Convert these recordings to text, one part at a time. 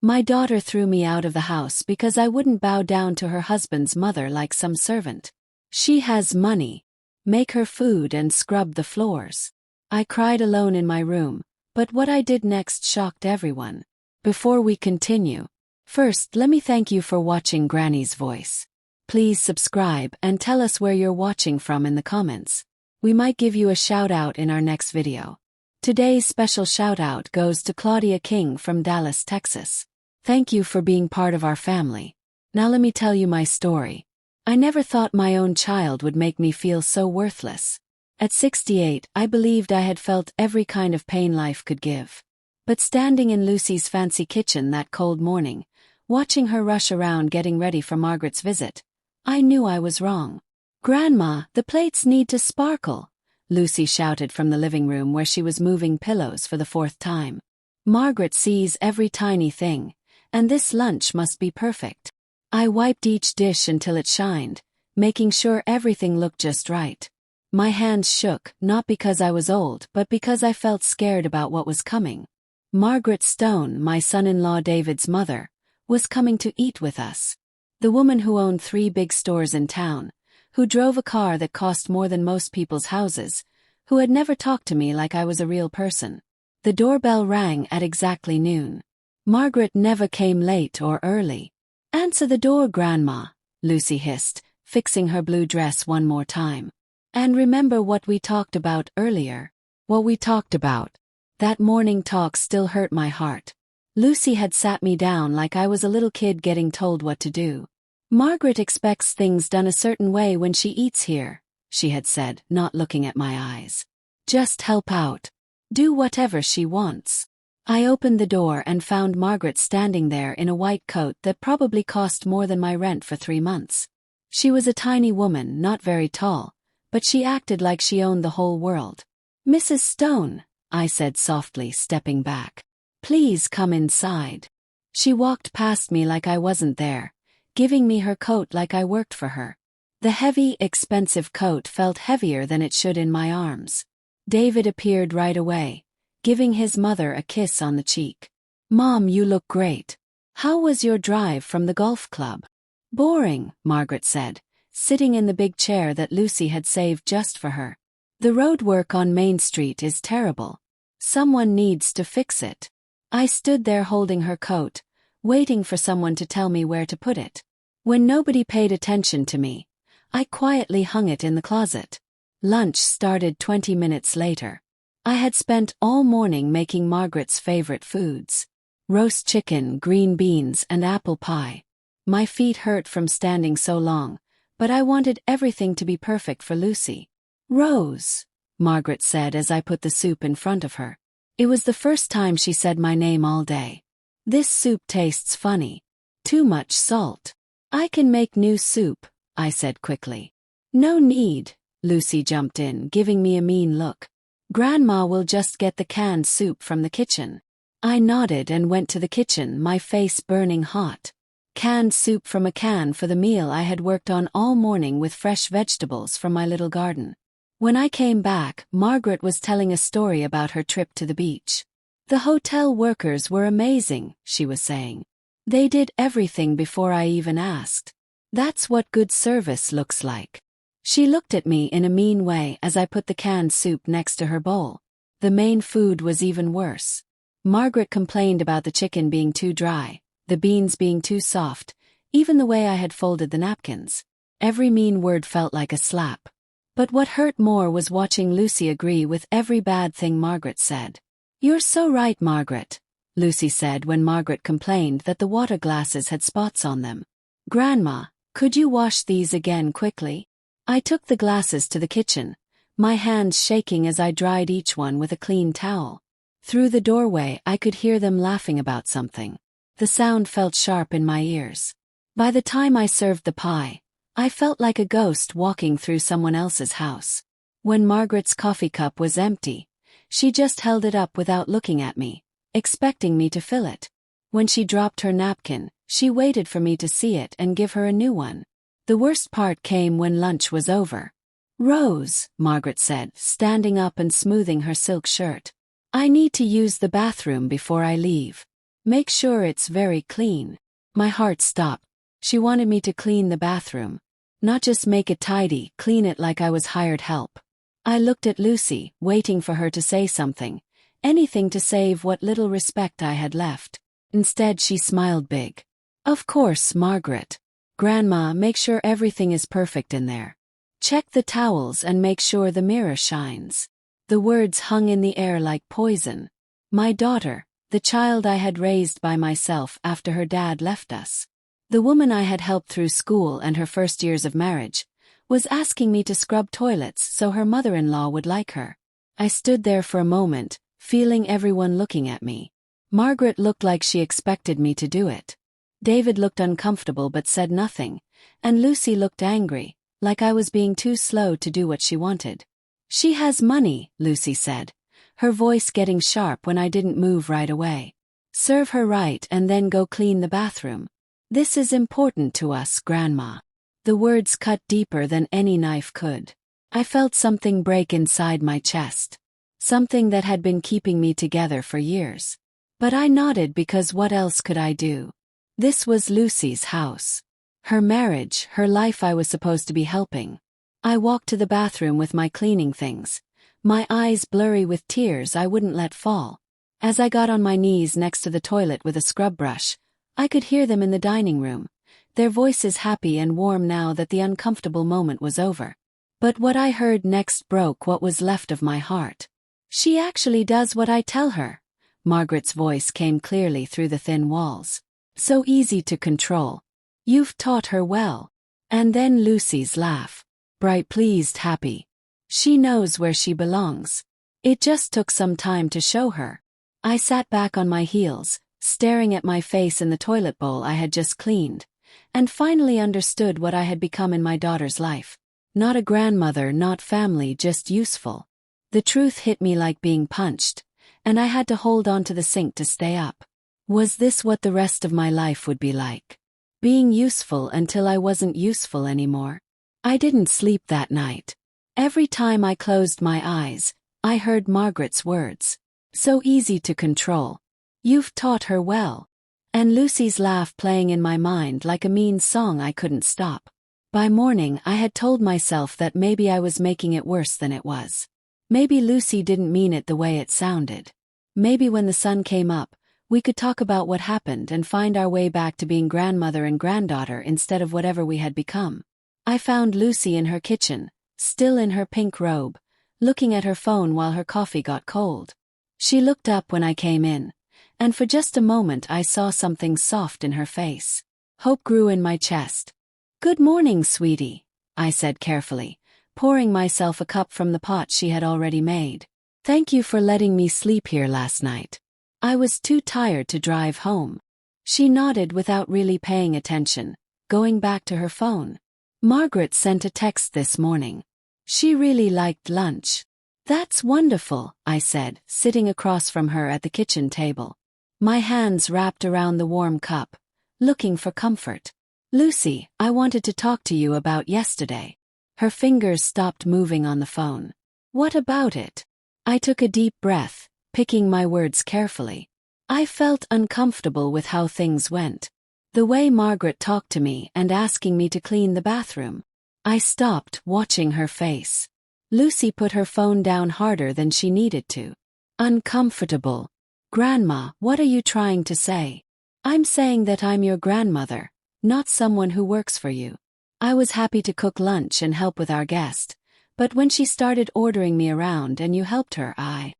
My daughter threw me out of the house because I wouldn't bow down to her husband's mother like some servant. She has money. Make her food and scrub the floors. I cried alone in my room, but what I did next shocked everyone. Before we continue, first let me thank you for watching Granny's Voice. Please subscribe and tell us where you're watching from in the comments. We might give you a shout out in our next video. Today's special shout out goes to Claudia King from Dallas, Texas. Thank you for being part of our family. Now let me tell you my story. I never thought my own child would make me feel so worthless. At 68, I believed I had felt every kind of pain life could give. But standing in Lucy's fancy kitchen that cold morning, watching her rush around getting ready for Margaret's visit, I knew I was wrong. "Grandma, the plates need to sparkle," Lucy shouted from the living room where she was moving pillows for the 4th time. "Margaret sees every tiny thing, and this lunch must be perfect." I wiped each dish until it shined, making sure everything looked just right. My hands shook, not because I was old but because I felt scared about what was coming. Margaret Stone, my son-in-law David's mother, was coming to eat with us. The woman who owned 3 big stores in town, who drove a car that cost more than most people's houses, who had never talked to me like I was a real person. The doorbell rang at exactly noon. Margaret never came late or early. "Answer the door, Grandma," Lucy hissed, fixing her blue dress one more time. "And remember what we talked about earlier." What we talked about. That morning talk still hurt my heart. Lucy had sat me down like I was a little kid getting told what to do. "Margaret expects things done a certain way when she eats here," she had said, not looking at my eyes. "Just help out. Do whatever she wants." I opened the door and found Margaret standing there in a white coat that probably cost more than my rent for 3 months. She was a tiny woman, not very tall, but she acted like she owned the whole world. "Mrs. Stone," I said softly, stepping back. "Please come inside." She walked past me like I wasn't there, giving me her coat like I worked for her. The heavy, expensive coat felt heavier than it should in my arms. David appeared right away, giving his mother a kiss on the cheek. "Mom, you look great. How was your drive from the golf club?" "Boring," Margaret said, sitting in the big chair that Lucy had saved just for her. "The road work on Main Street is terrible. Someone needs to fix it." I stood there holding her coat, waiting for someone to tell me where to put it. When nobody paid attention to me, I quietly hung it in the closet. Lunch started 20 minutes later. I had spent all morning making Margaret's favorite foods: roast chicken, green beans, and apple pie. My feet hurt from standing so long, but I wanted everything to be perfect for Lucy. "Rose," Margaret said as I put the soup in front of her. It was the first time she said my name all day. "This soup tastes funny. Too much salt." "I can make new soup," I said quickly. "No need," Lucy jumped in, giving me a mean look. "Grandma will just get the canned soup from the kitchen." I nodded and went to the kitchen, my face burning hot. Canned soup from a can for the meal I had worked on all morning with fresh vegetables from my little garden. When I came back, Margaret was telling a story about her trip to the beach. "The hotel workers were amazing," she was saying. "They did everything before I even asked. That's what good service looks like." She looked at me in a mean way as I put the canned soup next to her bowl. The main food was even worse. Margaret complained about the chicken being too dry, the beans being too soft, even the way I had folded the napkins. Every mean word felt like a slap. But what hurt more was watching Lucy agree with every bad thing Margaret said. "You're so right, Margaret," Lucy said when Margaret complained that the water glasses had spots on them. "Grandma, could you wash these again quickly?" I took the glasses to the kitchen, my hands shaking as I dried each one with a clean towel. Through the doorway I could hear them laughing about something. The sound felt sharp in my ears. By the time I served the pie, I felt like a ghost walking through someone else's house. When Margaret's coffee cup was empty, she just held it up without looking at me, expecting me to fill it. When she dropped her napkin, she waited for me to see it and give her a new one. The worst part came when lunch was over. "Rose," Margaret said, standing up and smoothing her silk shirt. "I need to use the bathroom before I leave." Make sure it's very clean. My heart stopped. She wanted me to clean the bathroom. Not just make it tidy, clean it like I was hired help. I looked at Lucy, waiting for her to say something. Anything to save what little respect I had left. Instead, she smiled big. Of course, Margaret. Grandma, make sure everything is perfect in there. Check the towels and make sure the mirror shines. The words hung in the air like poison. My daughter, the child I had raised by myself after her dad left us. The woman I had helped through school and her first years of marriage, was asking me to scrub toilets so her mother-in-law would like her. I stood there for a moment, feeling everyone looking at me. Margaret looked like she expected me to do it. David looked uncomfortable but said nothing, and Lucy looked angry, like I was being too slow to do what she wanted. She has money, Lucy said, her voice getting sharp when I didn't move right away. Serve her right and then go clean the bathroom. This is important to us, Grandma. The words cut deeper than any knife could. I felt something break inside my chest. Something that had been keeping me together for years. But I nodded because what else could I do? This was Lucy's house. Her marriage, her life I was supposed to be helping. I walked to the bathroom with my cleaning things, my eyes blurry with tears I wouldn't let fall. As I got on my knees next to the toilet with a scrub brush, I could hear them in the dining room, their voices happy and warm now that the uncomfortable moment was over. But what I heard next broke what was left of my heart. She actually does what I tell her. Margaret's voice came clearly through the thin walls. So easy to control. You've taught her well. And then Lucy's laugh. Bright, pleased, happy. She knows where she belongs. It just took some time to show her. I sat back on my heels, staring at my face in the toilet bowl I had just cleaned, and finally understood what I had become in my daughter's life. Not a grandmother, not family, just useful. The truth hit me like being punched, and I had to hold on to the sink to stay up. Was this what the rest of my life would be like? Being useful until I wasn't useful anymore? I didn't sleep that night. Every time I closed my eyes, I heard Margaret's words. So easy to control. You've taught her well. And Lucy's laugh playing in my mind like a mean song I couldn't stop. By morning I had told myself that maybe I was making it worse than it was. Maybe Lucy didn't mean it the way it sounded. Maybe when the sun came up, we could talk about what happened and find our way back to being grandmother and granddaughter instead of whatever we had become. I found Lucy in her kitchen, still in her pink robe, looking at her phone while her coffee got cold. She looked up when I came in, and for just a moment I saw something soft in her face. Hope grew in my chest. Good morning, sweetie, I said carefully, pouring myself a cup from the pot she had already made. Thank you for letting me sleep here last night. I was too tired to drive home. She nodded without really paying attention, going back to her phone. Margaret sent a text this morning. She really liked lunch. That's wonderful, I said, sitting across from her at the kitchen table. My hands wrapped around the warm cup, looking for comfort. Lucy, I wanted to talk to you about yesterday. Her fingers stopped moving on the phone. What about it? I took a deep breath, picking my words carefully. I felt uncomfortable with how things went. The way Margaret talked to me and asking me to clean the bathroom. I stopped, watching her face. Lucy put her phone down harder than she needed to. Uncomfortable. Grandma, what are you trying to say? I'm saying that I'm your grandmother, not someone who works for you. I was happy to cook lunch and help with our guest, but when she started ordering me around and you helped her, I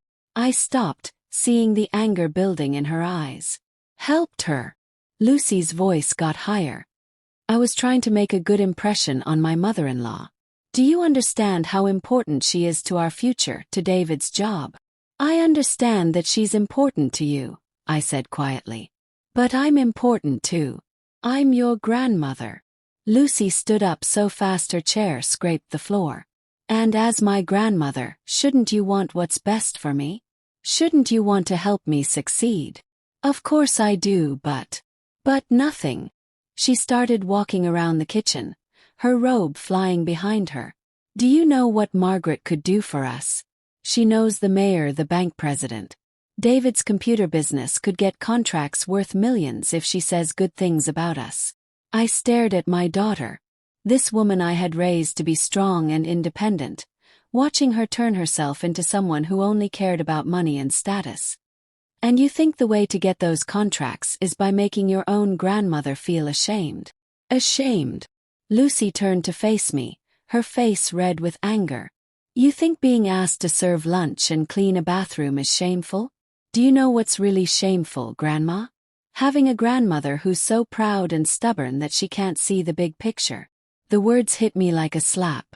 stopped, seeing the anger building in her eyes. Helped her. Lucy's voice got higher. I was trying to make a good impression on my mother-in-law. Do you understand how important she is to our future, to David's job? I understand that she's important to you, I said quietly. But I'm important too. I'm your grandmother. Lucy stood up so fast her chair scraped the floor. And as my grandmother, shouldn't you want what's best for me? Shouldn't you want to help me succeed? Of course I do, but nothing. She started walking around the kitchen, her robe flying behind her. Do you know what Margaret could do for us? She knows the mayor, the bank president. David's computer business could get contracts worth millions if she says good things about us. I stared at my daughter. This woman I had raised to be strong and independent, watching her turn herself into someone who only cared about money and status. And you think the way to get those contracts is by making your own grandmother feel ashamed? Ashamed. Lucy turned to face me, her face red with anger. You think being asked to serve lunch and clean a bathroom is shameful? Do you know what's really shameful, Grandma? Having a grandmother who's so proud and stubborn that she can't see the big picture. The words hit me like a slap.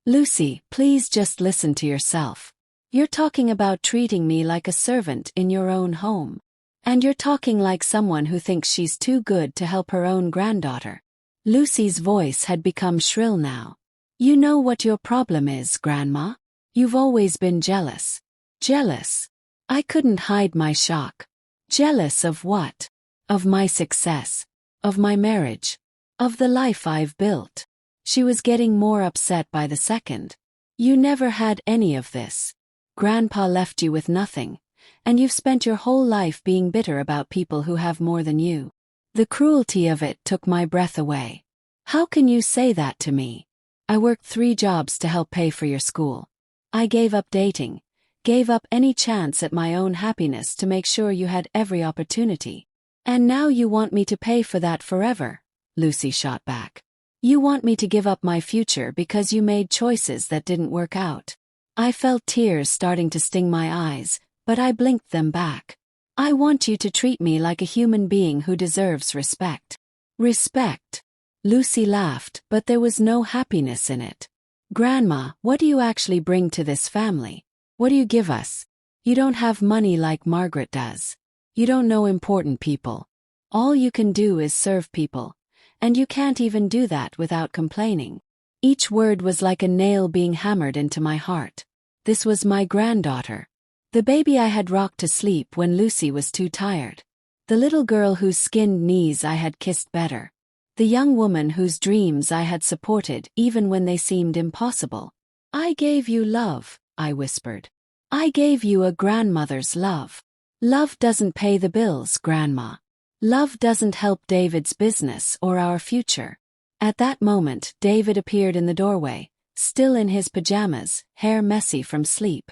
Lucy, please just listen to yourself. You're talking about treating me like a servant in your own home. And you're talking like someone who thinks she's too good to help her own granddaughter. Lucy's voice had become shrill now. You know what your problem is, Grandma? You've always been jealous. Jealous? I couldn't hide my shock. Jealous of what? Of my success. Of my marriage. Of the life I've built. She was getting more upset by the second. You never had any of this. Grandpa left you with nothing, and you've spent your whole life being bitter about people who have more than you. The cruelty of it took my breath away. How can you say that to me? I worked 3 jobs to help pay for your school. I gave up dating, gave up any chance at my own happiness to make sure you had every opportunity. And now you want me to pay for that forever, Lucy shot back. You want me to give up my future because you made choices that didn't work out. I felt tears starting to sting my eyes, but I blinked them back. I want you to treat me like a human being who deserves respect. Respect. Lucy laughed, but there was no happiness in it. Grandma, what do you actually bring to this family? What do you give us? You don't have money like Margaret does. You don't know important people. All you can do is serve people. And you can't even do that without complaining. Each word was like a nail being hammered into my heart. This was my granddaughter. The baby I had rocked to sleep when Lucy was too tired. The little girl whose skinned knees I had kissed better. The young woman whose dreams I had supported even when they seemed impossible. I gave you love, I whispered. I gave you a grandmother's love. Love doesn't pay the bills, Grandma. Love doesn't help David's business or our future. At that moment, David appeared in the doorway, still in his pajamas, hair messy from sleep.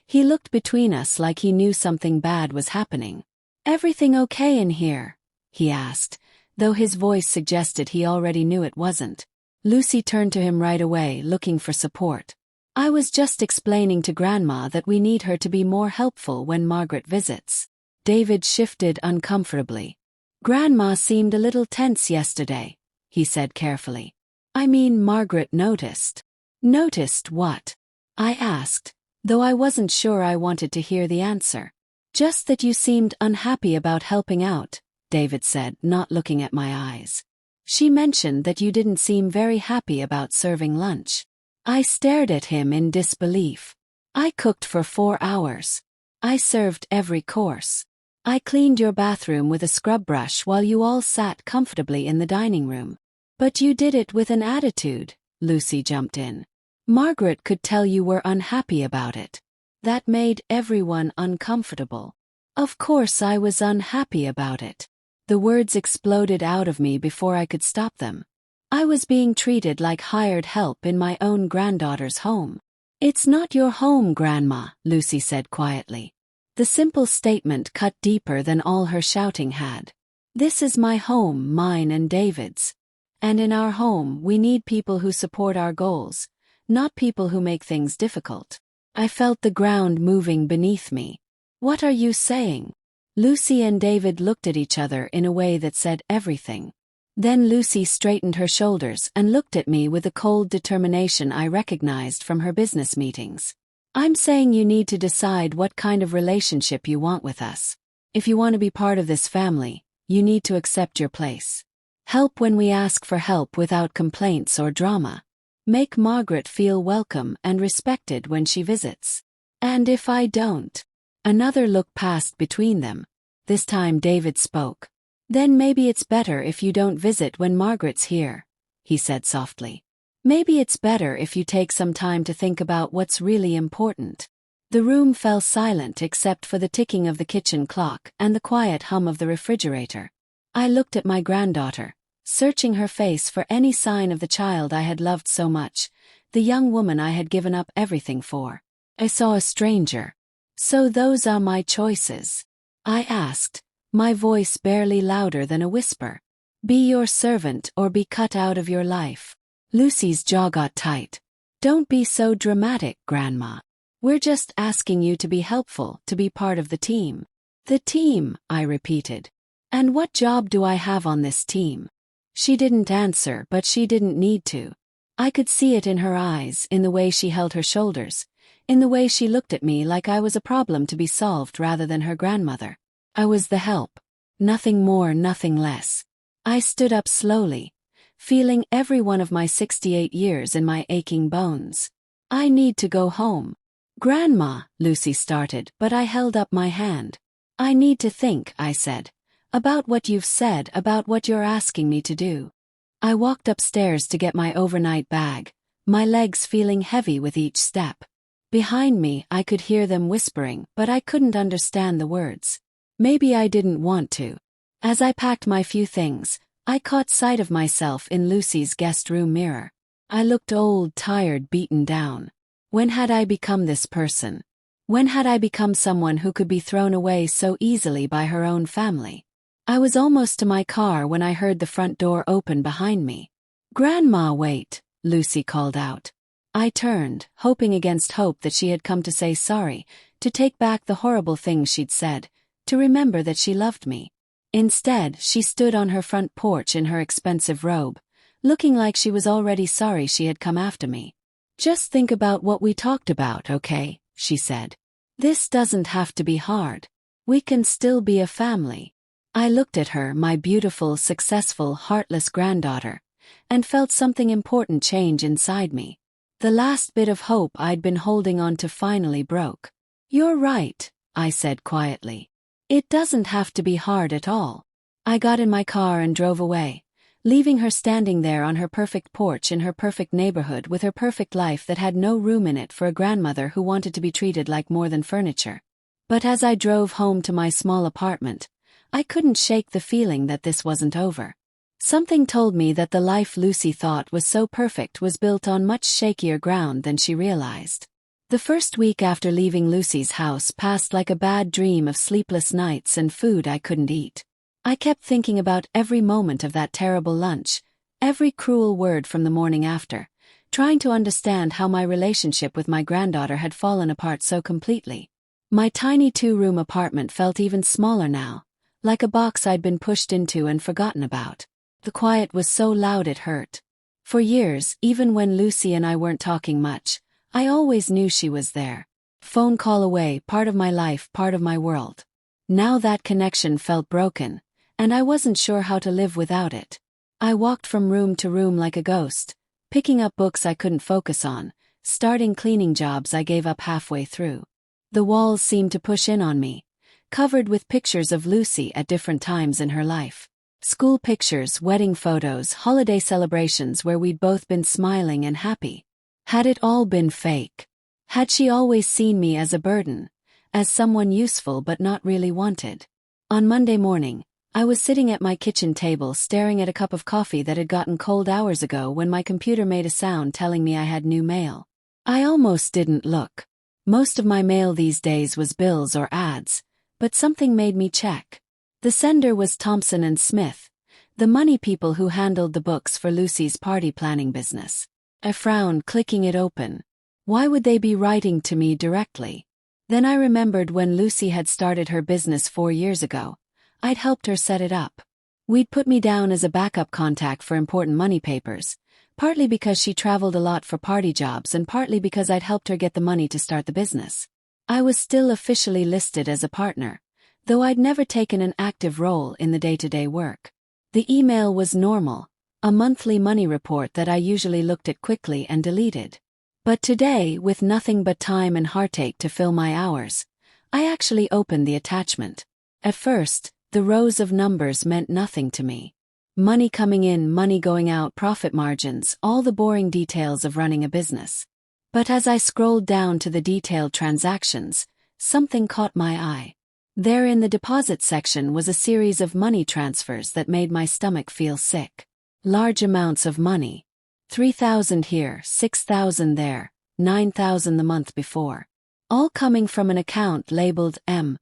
He looked between us like he knew something bad was happening. Everything okay in here? He asked, though his voice suggested he already knew it wasn't. Lucy turned to him right away, looking for support. I was just explaining to Grandma that we need her to be more helpful when Margaret visits. David shifted uncomfortably. Grandma seemed a little tense yesterday, he said carefully. I mean, Margaret noticed. Noticed what? I asked, though I wasn't sure I wanted to hear the answer. Just that you seemed unhappy about helping out, David said, not looking at my eyes. She mentioned that you didn't seem very happy about serving lunch. I stared at him in disbelief. I cooked for 4 hours. I served every course. I cleaned your bathroom with a scrub brush while you all sat comfortably in the dining room. But you did it with an attitude, Lucy jumped in. Margaret could tell you were unhappy about it. That made everyone uncomfortable. Of course I was unhappy about it. The words exploded out of me before I could stop them. I was being treated like hired help in my own granddaughter's home. It's not your home, Grandma, Lucy said quietly. The simple statement cut deeper than all her shouting had. This is my home, mine and David's. And in our home we need people who support our goals, not people who make things difficult. I felt the ground moving beneath me. What are you saying? Lucy and David looked at each other in a way that said everything. Then Lucy straightened her shoulders and looked at me with a cold determination I recognized from her business meetings. I'm saying you need to decide what kind of relationship you want with us. If you want to be part of this family, you need to accept your place. Help when we ask for help without complaints or drama. Make Margaret feel welcome and respected when she visits. And if I don't? Another look passed between them. This time David spoke. Then maybe it's better if you don't visit when Margaret's here, he said softly. Maybe it's better if you take some time to think about what's really important. The room fell silent except for the ticking of the kitchen clock and the quiet hum of the refrigerator. I looked at my granddaughter, searching her face for any sign of the child I had loved so much, the young woman I had given up everything for. I saw a stranger. "So those are my choices?" I asked, my voice barely louder than a whisper. "Be your servant or be cut out of your life." Lucy's jaw got tight. "Don't be so dramatic, Grandma. We're just asking you to be helpful, to be part of the team." "The team," I repeated. "And what job do I have on this team?" She didn't answer, but she didn't need to. I could see it in her eyes, in the way she held her shoulders, in the way she looked at me like I was a problem to be solved rather than her grandmother. I was the help. Nothing more, nothing less. I stood up slowly, feeling every one of my 68 years in my aching bones. "I need to go home." "Grandma," Lucy started, but I held up my hand. "I need to think," I said, "about what you've said, about what you're asking me to do." I walked upstairs to get my overnight bag, my legs feeling heavy with each step. Behind me, I could hear them whispering, but I couldn't understand the words. Maybe I didn't want to. As I packed my few things, I caught sight of myself in Lucy's guest room mirror. I looked old, tired, beaten down. When had I become this person? When had I become someone who could be thrown away so easily by her own family? I was almost to my car when I heard the front door open behind me. "Grandma, wait," Lucy called out. I turned, hoping against hope that she had come to say sorry, to take back the horrible things she'd said, to remember that she loved me. Instead, she stood on her front porch in her expensive robe, looking like she was already sorry she had come after me. "Just think about what we talked about, okay?" she said. "This doesn't have to be hard. We can still be a family." I looked at her, my beautiful, successful, heartless granddaughter, and felt something important change inside me. The last bit of hope I'd been holding on to finally broke. "You're right," I said quietly. "It doesn't have to be hard at all." I got in my car and drove away, leaving her standing there on her perfect porch in her perfect neighborhood with her perfect life that had no room in it for a grandmother who wanted to be treated like more than furniture. But as I drove home to my small apartment, I couldn't shake the feeling that this wasn't over. Something told me that the life Lucy thought was so perfect was built on much shakier ground than she realized. The first week after leaving Lucy's house passed like a bad dream of sleepless nights and food I couldn't eat. I kept thinking about every moment of that terrible lunch, every cruel word from the morning after, trying to understand how my relationship with my granddaughter had fallen apart so completely. My tiny 2-room apartment felt even smaller now, like a box I'd been pushed into and forgotten about. The quiet was so loud it hurt. For years, even when Lucy and I weren't talking much, I always knew she was there. Phone call away, part of my life, part of my world. Now that connection felt broken, and I wasn't sure how to live without it. I walked from room to room like a ghost, picking up books I couldn't focus on, starting cleaning jobs I gave up halfway through. The walls seemed to push in on me, covered with pictures of Lucy at different times in her life. School pictures, wedding photos, holiday celebrations where we'd both been smiling and happy. Had it all been fake? Had she always seen me as a burden, as someone useful but not really wanted? On Monday morning, I was sitting at my kitchen table staring at a cup of coffee that had gotten cold hours ago when my computer made a sound telling me I had new mail. I almost didn't look. Most of my mail these days was bills or ads, but something made me check. The sender was Thompson & Smith, the money people who handled the books for Lucy's party planning business. I frowned, clicking it open. Why would they be writing to me directly? Then I remembered when Lucy had started her business 4 years ago. I'd helped her set it up. We'd put me down as a backup contact for important money papers, partly because she traveled a lot for party jobs and partly because I'd helped her get the money to start the business. I was still officially listed as a partner, though I'd never taken an active role in the day-to-day work. The email was normal, a monthly money report that I usually looked at quickly and deleted. But today, with nothing but time and heartache to fill my hours, I actually opened the attachment. At first, the rows of numbers meant nothing to me. Money coming in, money going out, profit margins, all the boring details of running a business. But as I scrolled down to the detailed transactions, something caught my eye. There in the deposit section was a series of money transfers that made my stomach feel sick. Large amounts of money. 3,000 here, 6,000 there, 9,000 the month before. All coming from an account labeled M.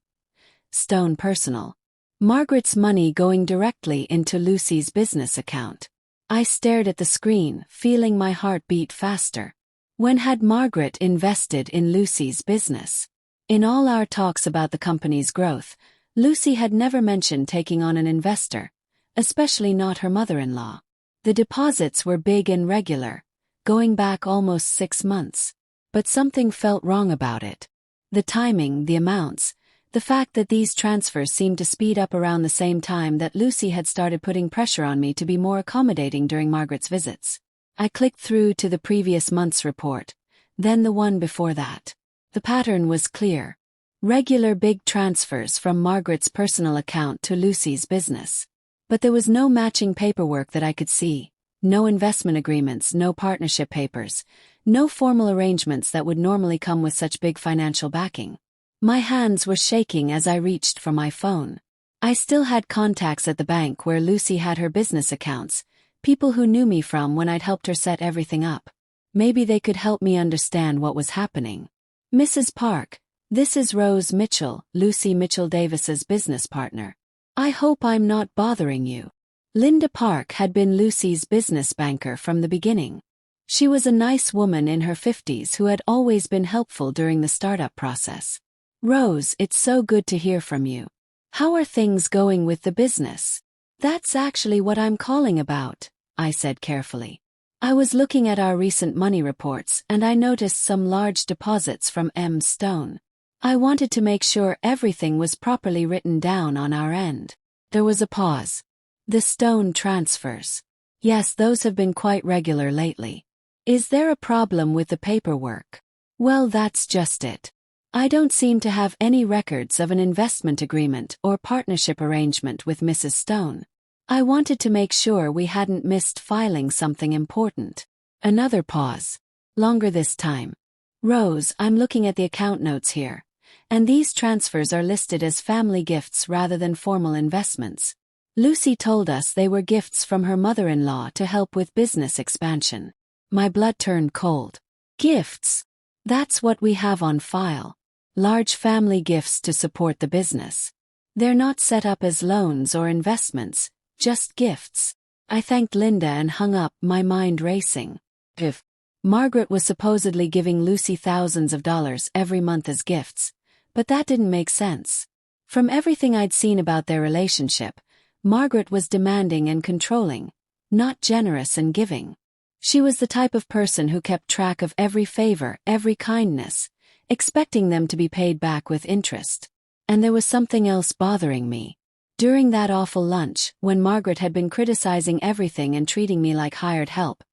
Stone Personal. Margaret's money going directly into Lucy's business account. I stared at the screen, feeling my heart beat faster. When had Margaret invested in Lucy's business? In all our talks about the company's growth, Lucy had never mentioned taking on an investor, especially not her mother-in-law. The deposits were big and regular, going back almost 6 months. But something felt wrong about it. The timing, the amounts, the fact that these transfers seemed to speed up around the same time that Lucy had started putting pressure on me to be more accommodating during Margaret's visits. I clicked through to the previous month's report, then the one before that. The pattern was clear. Regular big transfers from Margaret's personal account to Lucy's business. But there was no matching paperwork that I could see, no investment agreements, no partnership papers, no formal arrangements that would normally come with such big financial backing. My hands were shaking as I reached for my phone. I still had contacts at the bank where Lucy had her business accounts, people who knew me from when I'd helped her set everything up. Maybe they could help me understand what was happening. Mrs. Park, this is Rose Mitchell, Lucy Mitchell Davis's business partner. I hope I'm not bothering you. Linda Park had been Lucy's business banker from the beginning. She was a nice woman in her 50s who had always been helpful during the startup process. Rose, it's so good to hear from you. How are things going with the business? That's actually what I'm calling about, I said carefully. I was looking at our recent money reports and I noticed some large deposits from M. Stone. I wanted to make sure everything was properly written down on our end. There was a pause. The Stone transfers. Yes, those have been quite regular lately. Is there a problem with the paperwork? Well, that's just it. I don't seem to have any records of an investment agreement or partnership arrangement with Mrs. Stone. I wanted to make sure we hadn't missed filing something important. Another pause. Longer this time. Rose, I'm looking at the account notes here, and these transfers are listed as family gifts rather than formal investments. Lucy told us they were gifts from her mother-in-law to help with business expansion. My blood turned cold. Gifts? That's what we have on file. Large family gifts to support the business. They're not set up as loans or investments, just gifts. I thanked Linda and hung up, my mind racing. If Margaret was supposedly giving Lucy thousands of dollars every month as gifts, but that didn't make sense. From everything I'd seen about their relationship, Margaret was demanding and controlling, not generous and giving. She was the type of person who kept track of every favor, every kindness, expecting them to be paid back with interest. And there was something else bothering me. During that awful lunch, when Margaret had been criticizing everything and treating me like hired help,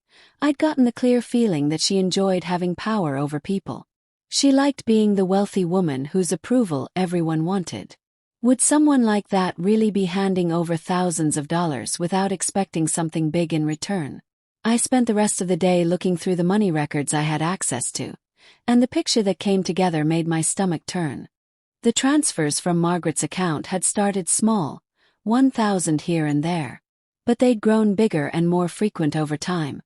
I'd gotten the clear feeling that she enjoyed having power over people. She liked being the wealthy woman whose approval everyone wanted. Would someone like that really be handing over thousands of dollars without expecting something big in return? I spent the rest of the day looking through the money records I had access to, and the picture that came together made my stomach turn. The transfers from Margaret's account had started small, 1,000 here and there. But they'd grown bigger and more frequent over time,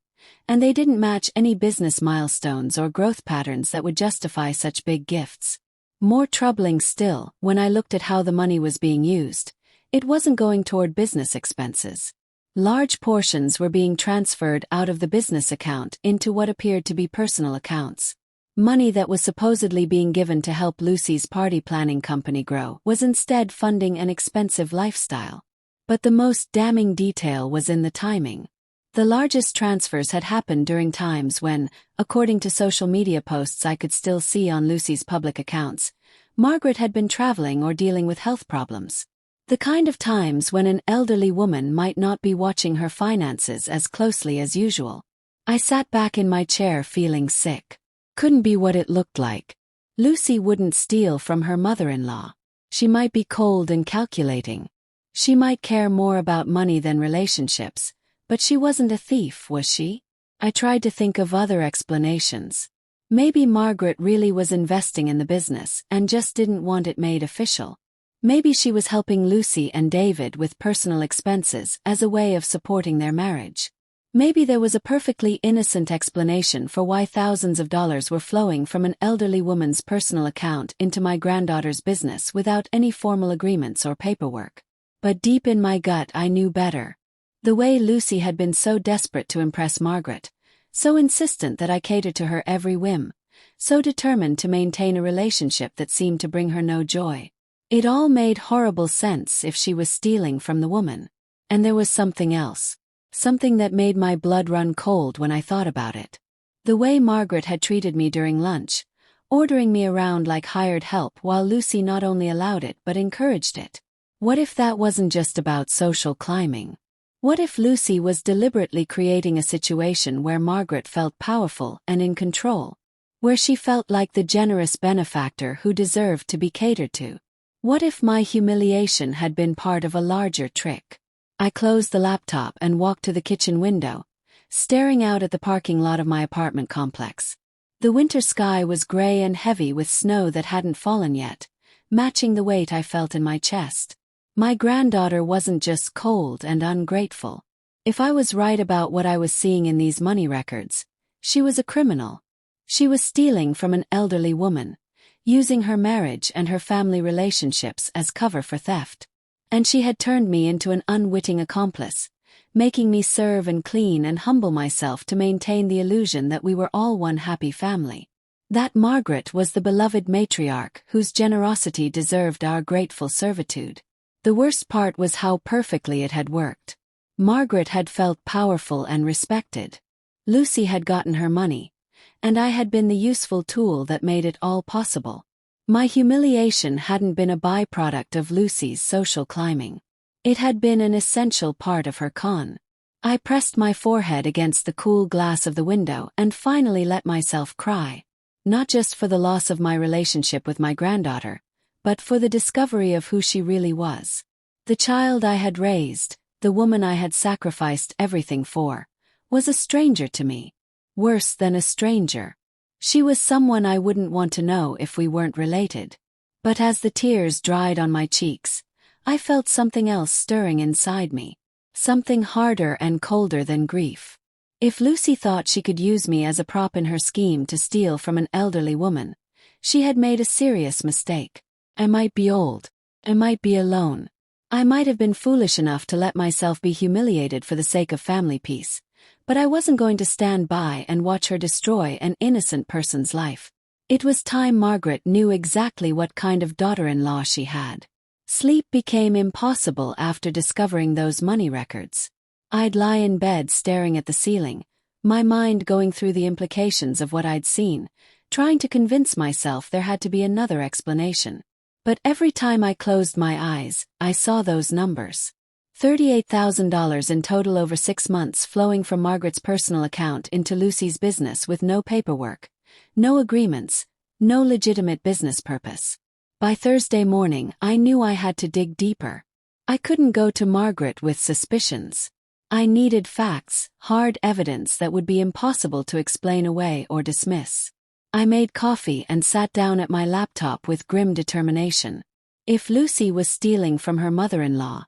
and they didn't match any business milestones or growth patterns that would justify such big gifts. More troubling still, when I looked at how the money was being used, it wasn't going toward business expenses. Large portions were being transferred out of the business account into what appeared to be personal accounts. Money that was supposedly being given to help Lucy's party planning company grow was instead funding an expensive lifestyle. But the most damning detail was in the timing. The largest transfers had happened during times when, according to social media posts I could still see on Lucy's public accounts, Margaret had been traveling or dealing with health problems. The kind of times when an elderly woman might not be watching her finances as closely as usual. I sat back in my chair feeling sick. Couldn't be what it looked like. Lucy wouldn't steal from her mother-in-law. She might be cold and calculating. She might care more about money than relationships, but she wasn't a thief, was she? I tried to think of other explanations. Maybe Margaret really was investing in the business and just didn't want it made official. Maybe she was helping Lucy and David with personal expenses as a way of supporting their marriage. Maybe there was a perfectly innocent explanation for why thousands of dollars were flowing from an elderly woman's personal account into my granddaughter's business without any formal agreements or paperwork. But deep in my gut I knew better. The way Lucy had been so desperate to impress Margaret, so insistent that I catered to her every whim, so determined to maintain a relationship that seemed to bring her no joy. It all made horrible sense if she was stealing from the woman. And there was something else. Something that made my blood run cold when I thought about it. The way Margaret had treated me during lunch, ordering me around like hired help while Lucy not only allowed it but encouraged it. What if that wasn't just about social climbing? What if Lucy was deliberately creating a situation where Margaret felt powerful and in control? Where she felt like the generous benefactor who deserved to be catered to? What if my humiliation had been part of a larger trick? I closed the laptop and walked to the kitchen window, staring out at the parking lot of my apartment complex. The winter sky was gray and heavy with snow that hadn't fallen yet, matching the weight I felt in my chest. My granddaughter wasn't just cold and ungrateful. If I was right about what I was seeing in these money records, she was a criminal. She was stealing from an elderly woman, using her marriage and her family relationships as cover for theft. And she had turned me into an unwitting accomplice, making me serve and clean and humble myself to maintain the illusion that we were all one happy family. That Margaret was the beloved matriarch whose generosity deserved our grateful servitude. The worst part was how perfectly it had worked. Margaret had felt powerful and respected. Lucy had gotten her money, and I had been the useful tool that made it all possible. My humiliation hadn't been a byproduct of Lucy's social climbing. It had been an essential part of her con. I pressed my forehead against the cool glass of the window and finally let myself cry. Not just for the loss of my relationship with my granddaughter, but for the discovery of who she really was. The child I had raised, the woman I had sacrificed everything for, was a stranger to me. Worse than a stranger. She was someone I wouldn't want to know if we weren't related. But as the tears dried on my cheeks, I felt something else stirring inside me. Something harder and colder than grief. If Lucy thought she could use me as a prop in her scheme to steal from an elderly woman, she had made a serious mistake. I might be old. I might be alone. I might have been foolish enough to let myself be humiliated for the sake of family peace. But I wasn't going to stand by and watch her destroy an innocent person's life. It was time Margaret knew exactly what kind of daughter-in-law she had. Sleep became impossible after discovering those money records. I'd lie in bed staring at the ceiling, my mind going through the implications of what I'd seen, trying to convince myself there had to be another explanation. But every time I closed my eyes, I saw those numbers. $38,000 in total over 6 months flowing from Margaret's personal account into Lucy's business with no paperwork, no agreements, no legitimate business purpose. By Thursday morning, I knew I had to dig deeper. I couldn't go to Margaret with suspicions. I needed facts, hard evidence that would be impossible to explain away or dismiss. I made coffee and sat down at my laptop with grim determination. If Lucy was stealing from her mother-in-law,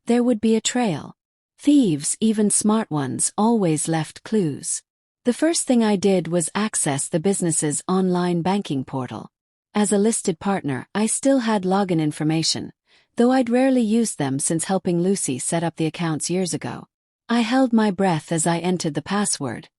there would be a trail. Thieves, even smart ones, always left clues. The first thing I did was access the business's online banking portal. As a listed partner, I still had login information, though I'd rarely used them since helping Lucy set up the accounts years ago. I held my breath as I entered the password,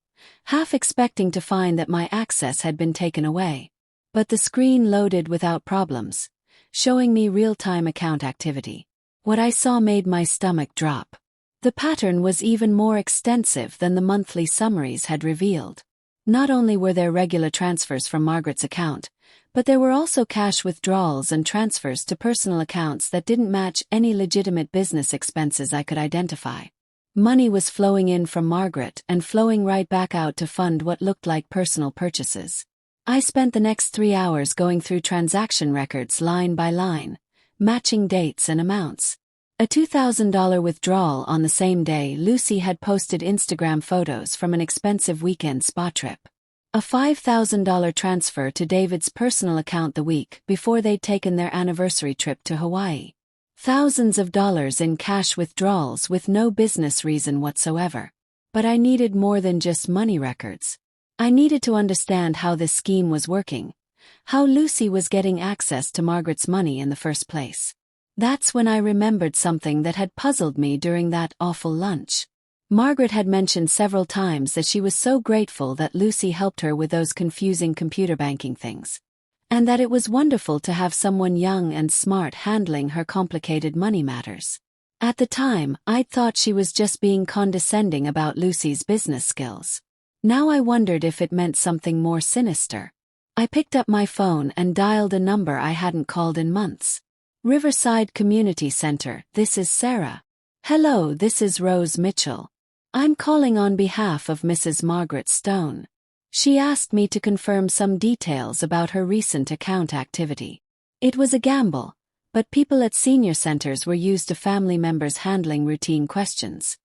half expecting to find that my access had been taken away. But the screen loaded without problems, showing me real-time account activity. What I saw made my stomach drop. The pattern was even more extensive than the monthly summaries had revealed. Not only were there regular transfers from Margaret's account, but there were also cash withdrawals and transfers to personal accounts that didn't match any legitimate business expenses I could identify. Money was flowing in from Margaret and flowing right back out to fund what looked like personal purchases. I spent the next 3 hours going through transaction records line by line, matching dates and amounts. A $2,000 withdrawal on the same day Lucy had posted Instagram photos from an expensive weekend spa trip. A $5,000 transfer to David's personal account the week before they'd taken their anniversary trip to Hawaii. Thousands of dollars in cash withdrawals with no business reason whatsoever. But I needed more than just money records. I needed to understand how this scheme was working, how Lucy was getting access to Margaret's money in the first place. That's when I remembered something that had puzzled me during that awful lunch. Margaret had mentioned several times that she was so grateful that Lucy helped her with those confusing computer banking things, and that it was wonderful to have someone young and smart handling her complicated money matters. At the time, I'd thought she was just being condescending about Lucy's business skills. Now I wondered if it meant something more sinister. I picked up my phone and dialed a number I hadn't called in months. Riverside Community Center, this is Sarah. Hello, this is Rose Mitchell. I'm calling on behalf of Mrs. Margaret Stone. She asked me to confirm some details about her recent account activity. It was a gamble, but people at senior centers were used to family members handling routine questions.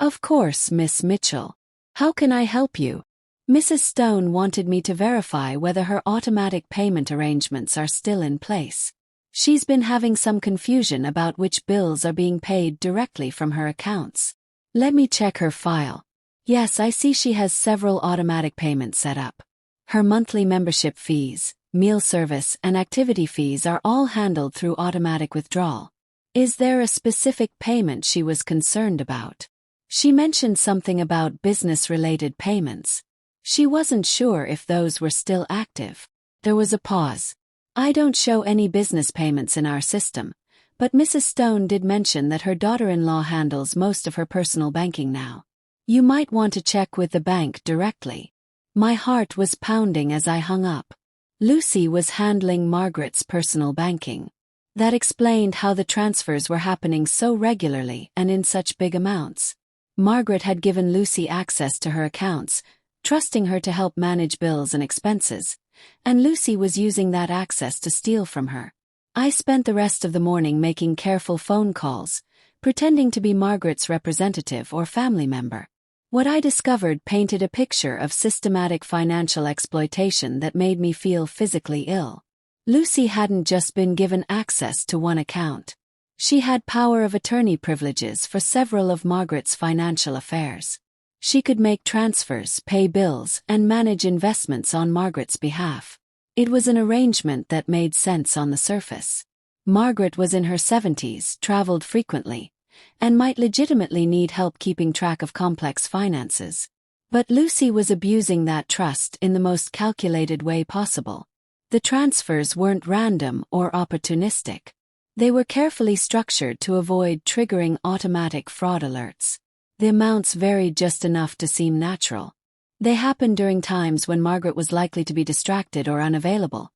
Of course, Miss Mitchell. How can I help you? Mrs. Stone wanted me to verify whether her automatic payment arrangements are still in place. She's been having some confusion about which bills are being paid directly from her accounts. Let me check her file. Yes, I see she has several automatic payments set up. Her monthly membership fees, meal service, and activity fees are all handled through automatic withdrawal. Is there a specific payment she was concerned about? She mentioned something about business-related payments. She wasn't sure if those were still active. There was a pause. I don't show any business payments in our system, but Mrs. Stone did mention that her daughter-in-law handles most of her personal banking now. You might want to check with the bank directly. My heart was pounding as I hung up. Lucy was handling Margaret's personal banking. That explained how the transfers were happening so regularly and in such big amounts. Margaret had given Lucy access to her accounts, trusting her to help manage bills and expenses, and Lucy was using that access to steal from her. I spent the rest of the morning making careful phone calls, pretending to be Margaret's representative or family member. What I discovered painted a picture of systematic financial exploitation that made me feel physically ill. Lucy hadn't just been given access to one account. She had power of attorney privileges for several of Margaret's financial affairs. She could make transfers, pay bills, and manage investments on Margaret's behalf. It was an arrangement that made sense on the surface. Margaret was in her 70s, traveled frequently, and might legitimately need help keeping track of complex finances. But Lucy was abusing that trust in the most calculated way possible. The transfers weren't random or opportunistic. They were carefully structured to avoid triggering automatic fraud alerts. The amounts varied just enough to seem natural. They happened during times when Margaret was likely to be distracted or unavailable,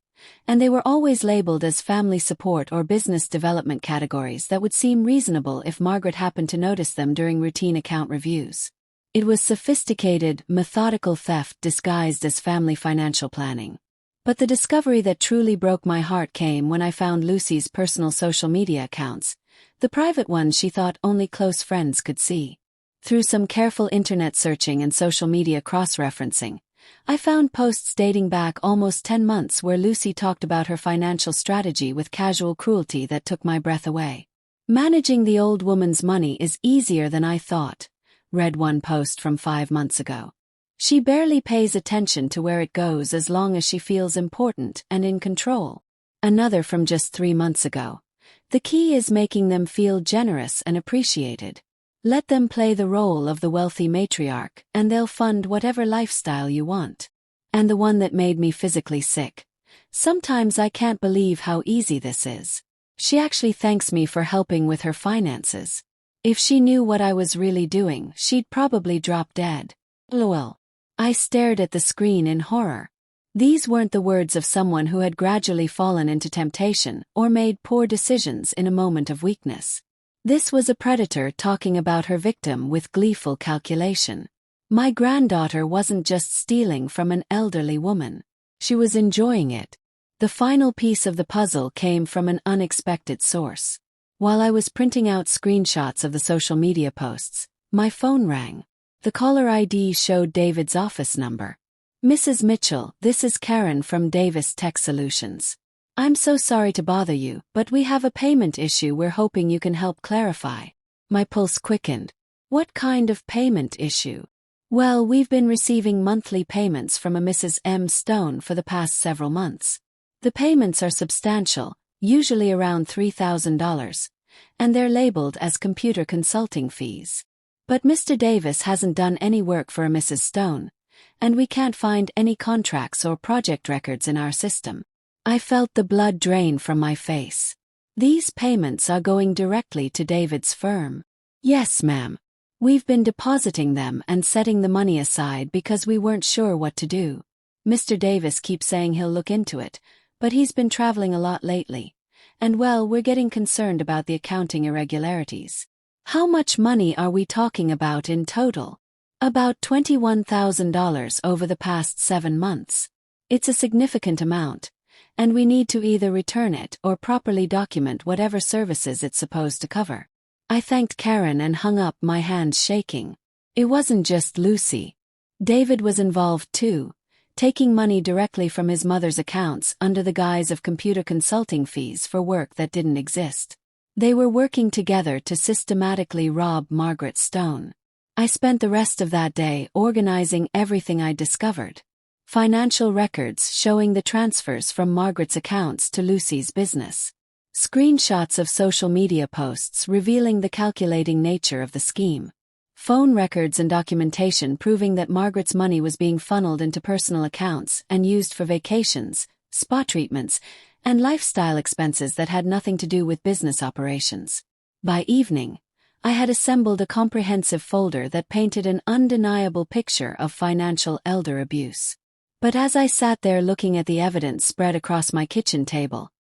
and they were always labeled as family support or business development categories that would seem reasonable if Margaret happened to notice them during routine account reviews. It was sophisticated, methodical theft disguised as family financial planning. But the discovery that truly broke my heart came when I found Lucy's personal social media accounts, the private ones she thought only close friends could see. Through some careful internet searching and social media cross-referencing, I found posts dating back almost 10 months where Lucy talked about her financial strategy with casual cruelty that took my breath away. Managing the old woman's money is easier than I thought, read one post from 5 months ago. She barely pays attention to where it goes as long as she feels important and in control. Another from just 3 months ago. The key is making them feel generous and appreciated. Let them play the role of the wealthy matriarch, and they'll fund whatever lifestyle you want. And the one that made me physically sick. Sometimes I can't believe how easy this is. She actually thanks me for helping with her finances. If she knew what I was really doing, she'd probably drop dead. LOL. I stared at the screen in horror. These weren't the words of someone who had gradually fallen into temptation or made poor decisions in a moment of weakness. This was a predator talking about her victim with gleeful calculation. My granddaughter wasn't just stealing from an elderly woman. She was enjoying it. The final piece of the puzzle came from an unexpected source. While I was printing out screenshots of the social media posts, my phone rang. The caller ID showed David's office number. Mrs. Mitchell, this is Karen from Davis Tech Solutions. I'm so sorry to bother you, but we have a payment issue we're hoping you can help clarify. My pulse quickened. What kind of payment issue? Well, we've been receiving monthly payments from a Mrs. M. Stone for the past several months. The payments are substantial, usually around $3,000, and they're labeled as computer consulting fees. But Mr. Davis hasn't done any work for a Mrs. Stone, and we can't find any contracts or project records in our system. I felt the blood drain from my face. These payments are going directly to David's firm. Yes, ma'am. We've been depositing them and setting the money aside because we weren't sure what to do. Mr. Davis keeps saying he'll look into it, but he's been traveling a lot lately. And well, we're getting concerned about the accounting irregularities. How much money are we talking about in total? About $21,000 over the past 7 months. It's a significant amount, and we need to either return it or properly document whatever services it's supposed to cover. I thanked Karen and hung up, my hands shaking. It wasn't just Lucy. David was involved too, taking money directly from his mother's accounts under the guise of computer consulting fees for work that didn't exist. They were working together to systematically rob Margaret Stone. I spent the rest of that day organizing everything I discovered. Financial records showing the transfers from Margaret's accounts to Lucy's business. Screenshots of social media posts revealing the calculating nature of the scheme. Phone records and documentation proving that Margaret's money was being funneled into personal accounts and used for vacations, spa treatments, and lifestyle expenses that had nothing to do with business operations. By evening, I had assembled a comprehensive folder that painted an undeniable picture of financial elder abuse. But as I sat there looking at the evidence spread across my kitchen table,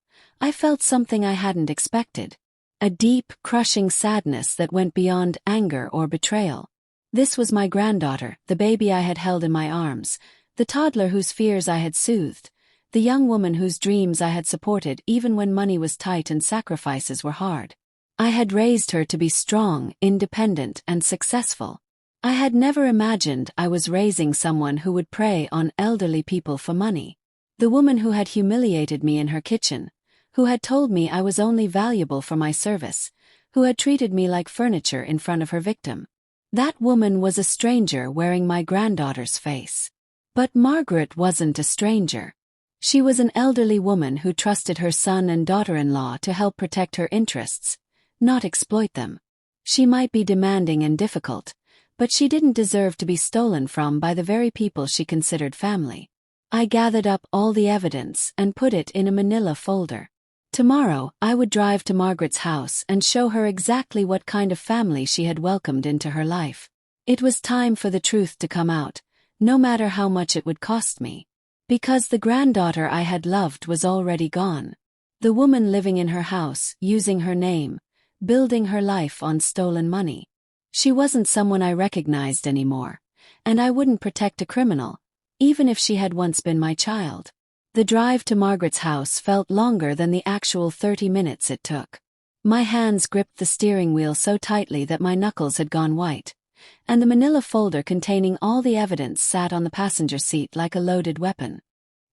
I felt something I hadn't expected. A deep, crushing sadness that went beyond anger or betrayal. This was my granddaughter, the baby I had held in my arms, the toddler whose fears I had soothed, the young woman whose dreams I had supported even when money was tight and sacrifices were hard. I had raised her to be strong, independent, and successful. I had never imagined I was raising someone who would prey on elderly people for money. The woman who had humiliated me in her kitchen, who had told me I was only valuable for my service, who had treated me like furniture in front of her victim. That woman was a stranger wearing my granddaughter's face. But Margaret wasn't a stranger. She was an elderly woman who trusted her son and daughter-in-law to help protect her interests, not exploit them. She might be demanding and difficult, but she didn't deserve to be stolen from by the very people she considered family. I gathered up all the evidence and put it in a manila folder. Tomorrow, I would drive to Margaret's house and show her exactly what kind of family she had welcomed into her life. It was time for the truth to come out, no matter how much it would cost me. Because the granddaughter I had loved was already gone. The woman living in her house, using her name, building her life on stolen money. She wasn't someone I recognized anymore, and I wouldn't protect a criminal, even if she had once been my child. The drive to Margaret's house felt longer than the actual 30 minutes it took. My hands gripped the steering wheel so tightly that my knuckles had gone white, and the manila folder containing all the evidence sat on the passenger seat like a loaded weapon.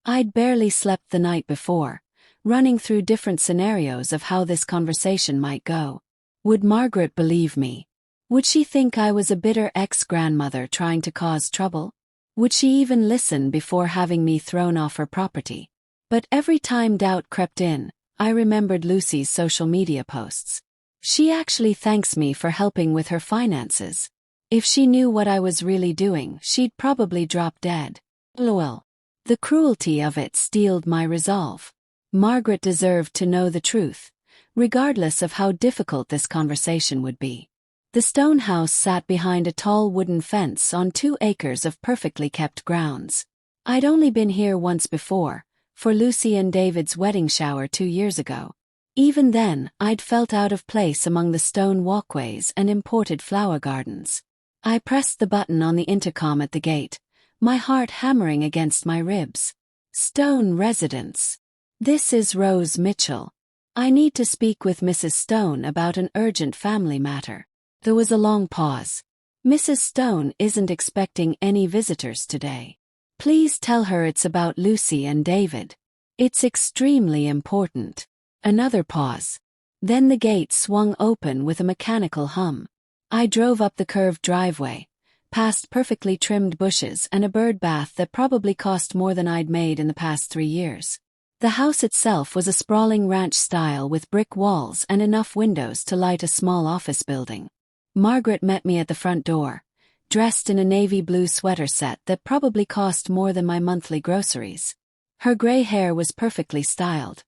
I'd barely slept the night before, running through different scenarios of how this conversation might go. Would Margaret believe me? Would she think I was a bitter ex-grandmother trying to cause trouble? Would she even listen before having me thrown off her property? But every time doubt crept in, I remembered Lucy's social media posts. She actually thanks me for helping with her finances. If she knew what I was really doing, she'd probably drop dead. LOL. The cruelty of it steeled my resolve. Margaret deserved to know the truth, regardless of how difficult this conversation would be. The stone house sat behind a tall wooden fence on 2 acres of perfectly kept grounds. I'd only been here once before, for Lucy and David's wedding shower 2 years ago. Even then, I'd felt out of place among the stone walkways and imported flower gardens. I pressed the button on the intercom at the gate, my heart hammering against my ribs. Stone residence. This is Rose Mitchell. I need to speak with Mrs. Stone about an urgent family matter. There was a long pause. Mrs. Stone isn't expecting any visitors today. Please tell her it's about Lucy and David. It's extremely important. Another pause. Then the gate swung open with a mechanical hum. I drove up the curved driveway, past perfectly trimmed bushes and a bird bath that probably cost more than I'd made in the past 3 years. The house itself was a sprawling ranch style with brick walls and enough windows to light a small office building. Margaret met me at the front door, dressed in a navy blue sweater set that probably cost more than my monthly groceries. Her gray hair was perfectly styled,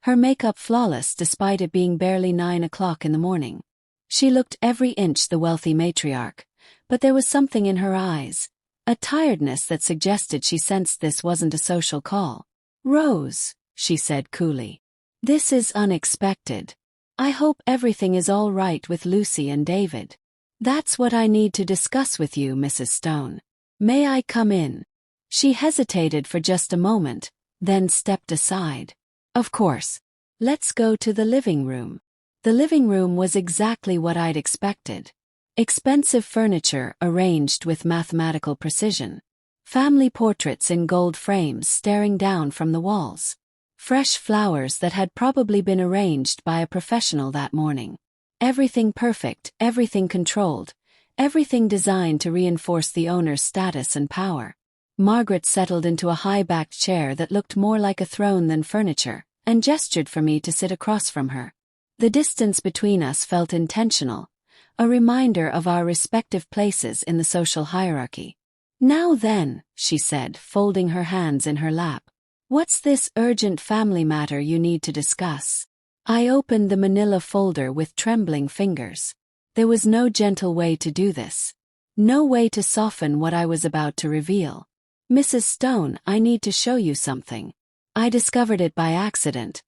her makeup flawless despite it being barely 9 o'clock in the morning. She looked every inch the wealthy matriarch, but there was something in her eyes, a tiredness that suggested she sensed this wasn't a social call. "Rose," she said coolly. "This is unexpected. I hope everything is all right with Lucy and David. That's what I need to discuss with you, Mrs. Stone. May I come in?" She hesitated for just a moment, then stepped aside. "Of course. Let's go to the living room." The living room was exactly what I'd expected. Expensive furniture arranged with mathematical precision. Family portraits in gold frames staring down from the walls. Fresh flowers that had probably been arranged by a professional that morning. Everything perfect, everything controlled, everything designed to reinforce the owner's status and power. Margaret settled into a high-backed chair that looked more like a throne than furniture, and gestured for me to sit across from her. The distance between us felt intentional, a reminder of our respective places in the social hierarchy. "Now then," she said, folding her hands in her lap. "What's this urgent family matter you need to discuss?" I opened the manila folder with trembling fingers. There was no gentle way to do this. No way to soften what I was about to reveal. "Mrs. Stone, I need to show you something. I discovered it by accident,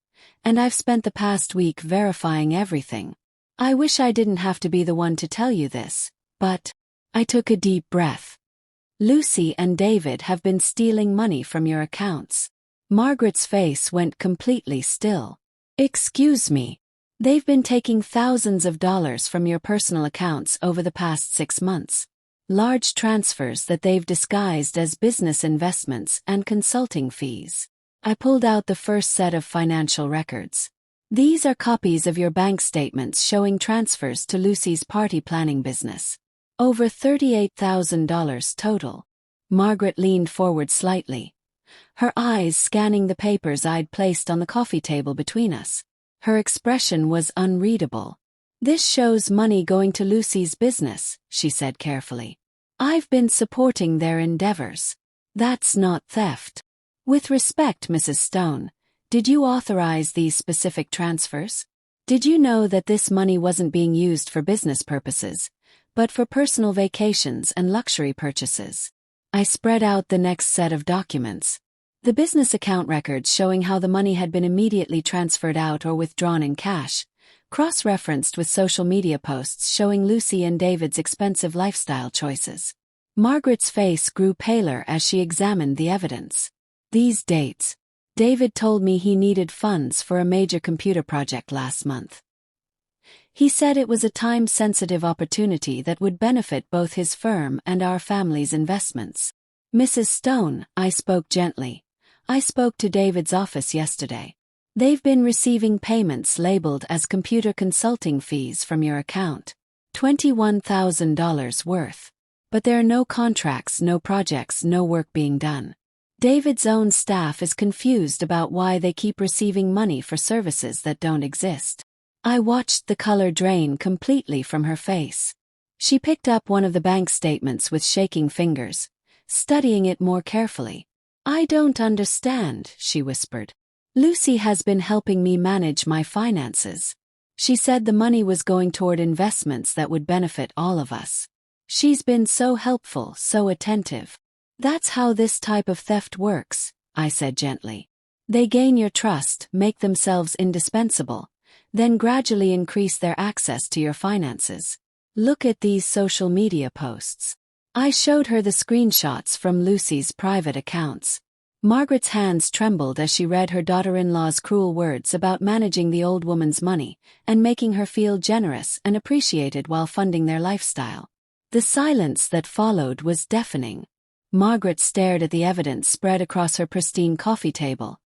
and I've spent the past week verifying everything. I wish I didn't have to be the one to tell you this, but..." I took a deep breath. "Lucy and David have been stealing money from your accounts." Margaret's face went completely still. "Excuse me. They've been taking thousands of dollars from your personal accounts over the past 6 months. Large transfers that they've disguised as business investments and consulting fees." I pulled out the first set of financial records. "These are copies of your bank statements showing transfers to Lucy's party planning business. Over $38,000 total." Margaret leaned forward slightly, her eyes scanning the papers I'd placed on the coffee table between us. Her expression was unreadable. "This shows money going to Lucy's business," she said carefully. "I've been supporting their endeavors. That's not theft. With respect, Mrs. Stone, did you authorize these specific transfers? Did you know that this money wasn't being used for business purposes, but for personal vacations and luxury purchases?" I spread out the next set of documents. The business account records showing how the money had been immediately transferred out or withdrawn in cash, cross-referenced with social media posts showing Lucy and David's expensive lifestyle choices. Margaret's face grew paler as she examined the evidence. "These dates. David told me he needed funds for a major computer project last month. He said it was a time-sensitive opportunity that would benefit both his firm and our family's investments." "Mrs. Stone," I spoke gently, "I spoke to David's office yesterday. They've been receiving payments labeled as computer consulting fees from your account. $21,000 worth. But there are no contracts, no projects, no work being done. David's own staff is confused about why they keep receiving money for services that don't exist." I watched the color drain completely from her face. She picked up one of the bank statements with shaking fingers, studying it more carefully. "I don't understand," she whispered. "Lucy has been helping me manage my finances. She said the money was going toward investments that would benefit all of us. She's been so helpful, so attentive." "That's how this type of theft works," I said gently. "They gain your trust, make themselves indispensable, then gradually increase their access to your finances. Look at these social media posts." I showed her the screenshots from Lucy's private accounts. Margaret's hands trembled as she read her daughter-in-law's cruel words about managing the old woman's money and making her feel generous and appreciated while funding their lifestyle. The silence that followed was deafening. Margaret stared at the evidence spread across her pristine coffee table,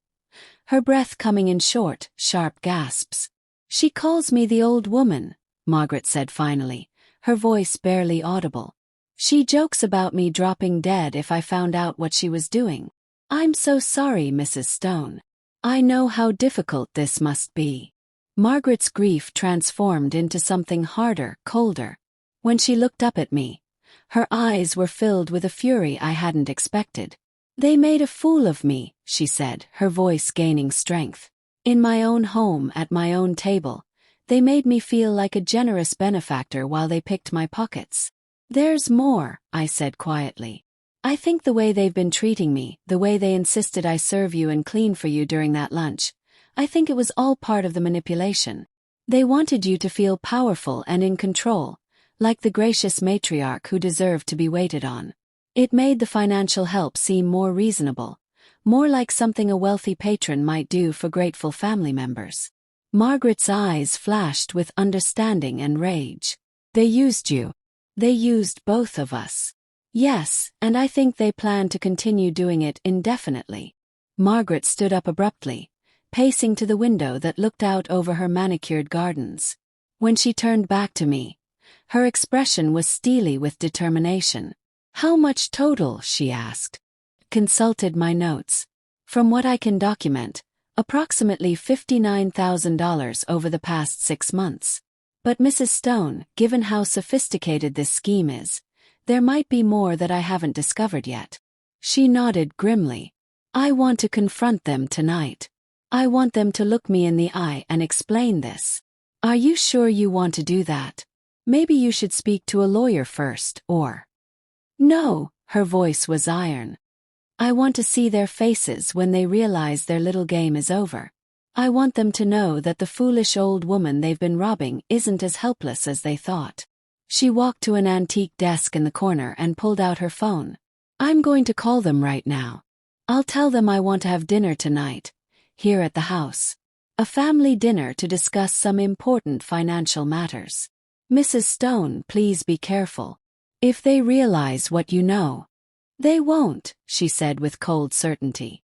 her breath coming in short, sharp gasps. "She calls me the old woman," Margaret said finally, her voice barely audible. "She jokes about me dropping dead if I found out what she was doing. I'm so sorry, Mrs. Stone. I know how difficult this must be." Margaret's grief transformed into something harder, colder. When she looked up at me, her eyes were filled with a fury I hadn't expected. "They made a fool of me," she said, her voice gaining strength. "In my own home, at my own table, they made me feel like a generous benefactor while they picked my pockets." "There's more," I said quietly. "I think the way they've been treating me, the way they insisted I serve you and clean for you during that lunch, I think it was all part of the manipulation. They wanted you to feel powerful and in control, like the gracious matriarch who deserved to be waited on. It made the financial help seem more reasonable, more like something a wealthy patron might do for grateful family members." Margaret's eyes flashed with understanding and rage. "They used you. They used both of us." "Yes, and I think they plan to continue doing it indefinitely." Margaret stood up abruptly, pacing to the window that looked out over her manicured gardens. When she turned back to me, her expression was steely with determination. "How much total?" she asked. Consulted my notes. "From what I can document, approximately $59,000 over the past 6 months. But Mrs. Stone, given how sophisticated this scheme is, there might be more that I haven't discovered yet." She nodded grimly. "I want to confront them tonight. I want them to look me in the eye and explain this." "Are you sure you want to do that? Maybe you should speak to a lawyer first, or—" "No," her voice was iron. "I want to see their faces when they realize their little game is over. I want them to know that the foolish old woman they've been robbing isn't as helpless as they thought." She walked to an antique desk in the corner and pulled out her phone. "I'm going to call them right now. I'll tell them I want to have dinner tonight, here at the house. A family dinner to discuss some important financial matters. Mrs. Stone, please be careful. If they realize what you know—" "They won't," she said with cold certainty.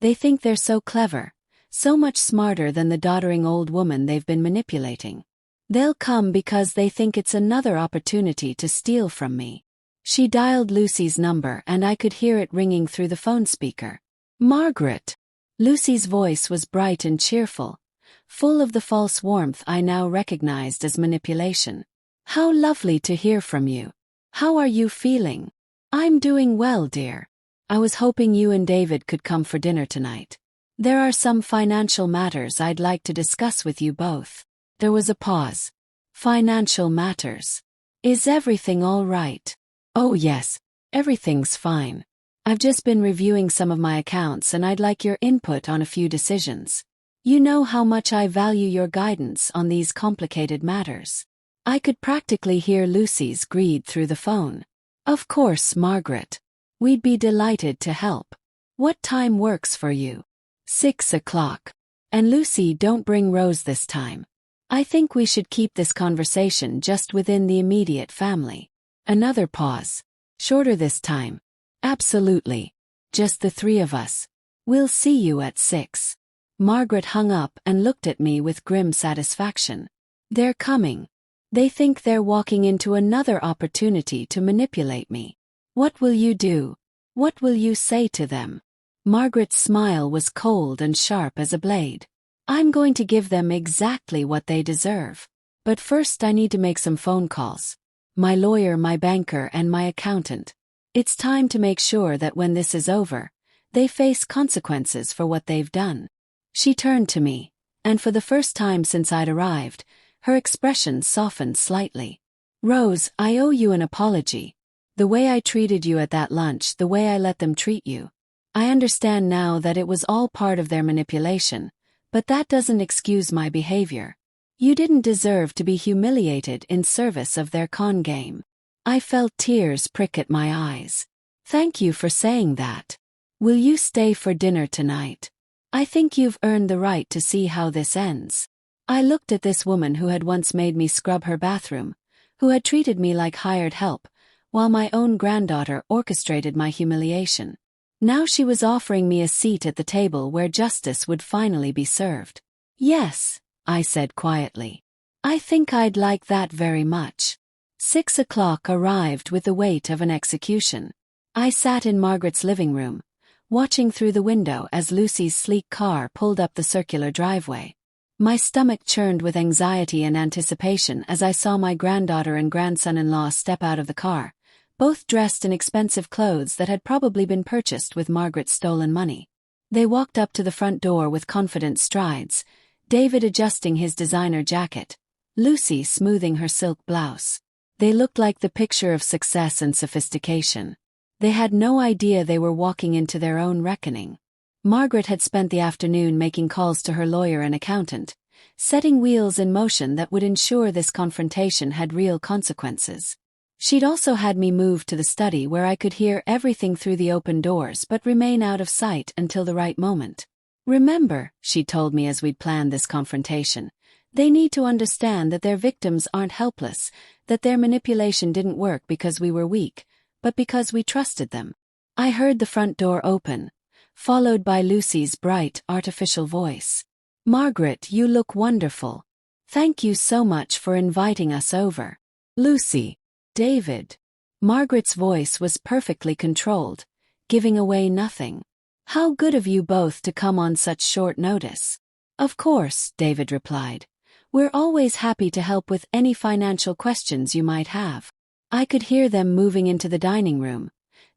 "They think they're so clever, so much smarter than the doddering old woman they've been manipulating. They'll come because they think it's another opportunity to steal from me." She dialed Lucy's number and I could hear it ringing through the phone speaker. "Margaret!" Lucy's voice was bright and cheerful, full of the false warmth I now recognized as manipulation. "How lovely to hear from you. How are you feeling?" "I'm doing well, dear. I was hoping you and David could come for dinner tonight. There are some financial matters I'd like to discuss with you both." There was a pause. "Financial matters. Is everything all right?" "Oh yes, everything's fine. I've just been reviewing some of my accounts and I'd like your input on a few decisions. You know how much I value your guidance on these complicated matters." I could practically hear Lucy's greed through the phone. "Of course, Margaret. We'd be delighted to help. What time works for you?" 6 o'clock. "And Lucy, don't bring Rose this time. I think we should keep this conversation just within the immediate family." Another pause. "Shorter this time." "Absolutely. Just the 3 of us. We'll see you at 6. Margaret hung up and looked at me with grim satisfaction. "They're coming. They think they're walking into another opportunity to manipulate me. What will you do? What will you say to them?" Margaret's smile was cold and sharp as a blade. "I'm going to give them exactly what they deserve. But first I need to make some phone calls. My lawyer, my banker, and my accountant. It's time to make sure that when this is over, they face consequences for what they've done." She turned to me, and for the first time since I'd arrived, her expression softened slightly. "Rose, I owe you an apology. The way I treated you at that lunch, the way I let them treat you. I understand now that it was all part of their manipulation, but that doesn't excuse my behavior. You didn't deserve to be humiliated in service of their con game." I felt tears prick at my eyes. "Thank you for saying that. Will you stay for dinner tonight? I think you've earned the right to see how this ends." I looked at this woman who had once made me scrub her bathroom, who had treated me like hired help, while my own granddaughter orchestrated my humiliation. Now she was offering me a seat at the table where justice would finally be served. "Yes," I said quietly. "I think I'd like that very much." 6 o'clock arrived with the weight of an execution. I sat in Margaret's living room, watching through the window as Lucy's sleek car pulled up the circular driveway. My stomach churned with anxiety and anticipation as I saw my granddaughter and grandson-in-law step out of the car, both dressed in expensive clothes that had probably been purchased with Margaret's stolen money. They walked up to the front door with confident strides, David adjusting his designer jacket, Lucy smoothing her silk blouse. They looked like the picture of success and sophistication. They had no idea they were walking into their own reckoning. Margaret had spent the afternoon making calls to her lawyer and accountant, setting wheels in motion that would ensure this confrontation had real consequences. She'd also had me move to the study where I could hear everything through the open doors but remain out of sight until the right moment. "Remember," she told me as we'd planned this confrontation, "they need to understand that their victims aren't helpless, that their manipulation didn't work because we were weak, but because we trusted them." I heard the front door open, followed by Lucy's bright, artificial voice. "Margaret, you look wonderful. Thank you so much for inviting us over." "Lucy." "David." Margaret's voice was perfectly controlled, giving away nothing. "How good of you both to come on such short notice." "Of course," David replied. "We're always happy to help with any financial questions you might have." I could hear them moving into the dining room,